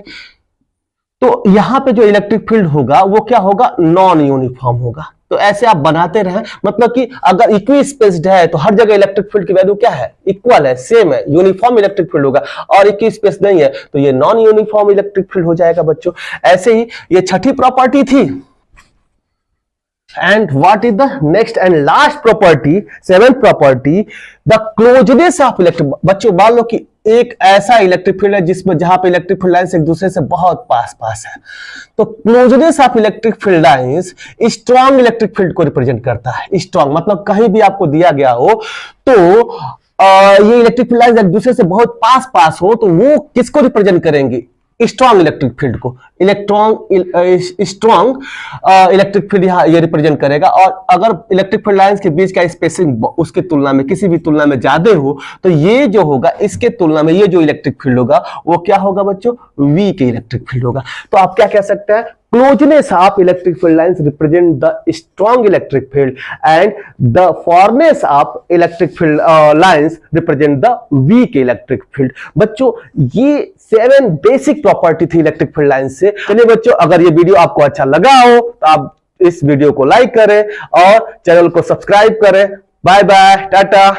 तो यहां पे जो इलेक्ट्रिक फील्ड होगा वो क्या होगा, नॉन यूनिफॉर्म होगा। तो ऐसे आप बनाते रहे, मतलब कि अगर इक्वी स्पेस्ड है तो हर जगह इलेक्ट्रिक फील्ड की वैल्यू क्या है, इक्वल है, सेम है, यूनिफॉर्म इलेक्ट्रिक फील्ड होगा। और इक्वी स्पेस नहीं है तो ये नॉन यूनिफॉर्म इलेक्ट्रिक फील्ड हो जाएगा बच्चों। ऐसे ही ये छठी प्रॉपर्टी थी। And what is the next and last property, seventh property, the closeness of electric। बच्चों मान लो कि एक ऐसा इलेक्ट्रिक फील्ड है जिसमें जहां पे इलेक्ट्रिक फील्ड लाइंस एक दूसरे से बहुत पास है, तो closeness of electric field lines strong electric field को रिप्रेजेंट करता है। स्ट्रॉन्ग मतलब कहीं भी आपको दिया गया हो तो ये इलेक्ट्रिक फील्ड लाइंस एक दूसरे से बहुत पास हो तो वो किसको रिप्रेजेंट करेंगे, स्ट्रॉन्ग इलेक्ट्रिक फील्ड को। स्ट्रॉन्ग इलेक्ट्रिक फील्ड यहाँ ये रिप्रेजेंट करेगा। और अगर इलेक्ट्रिक फील्ड लाइंस के बीच का स्पेसिंग उसके तुलना में किसी भी तुलना में ज्यादा हो तो ये जो होगा इसके तुलना में ये जो इलेक्ट्रिक फील्ड होगा वो क्या होगा बच्चों, वीक इलेक्ट्रिक फील्ड होगा। तो आप क्या कह सकते हैं, closeness of electric field lines represent the strong electric field and the farness of electric field lines represent the weak electric field। बच्चों ये 7 बेसिक प्रॉपर्टी थी इलेक्ट्रिक फील्ड लाइन से। चलिए बच्चों अगर ये वीडियो आपको अच्छा लगा हो तो आप इस वीडियो को लाइक करें और चैनल को सब्सक्राइब करें। Bye bye, Tata.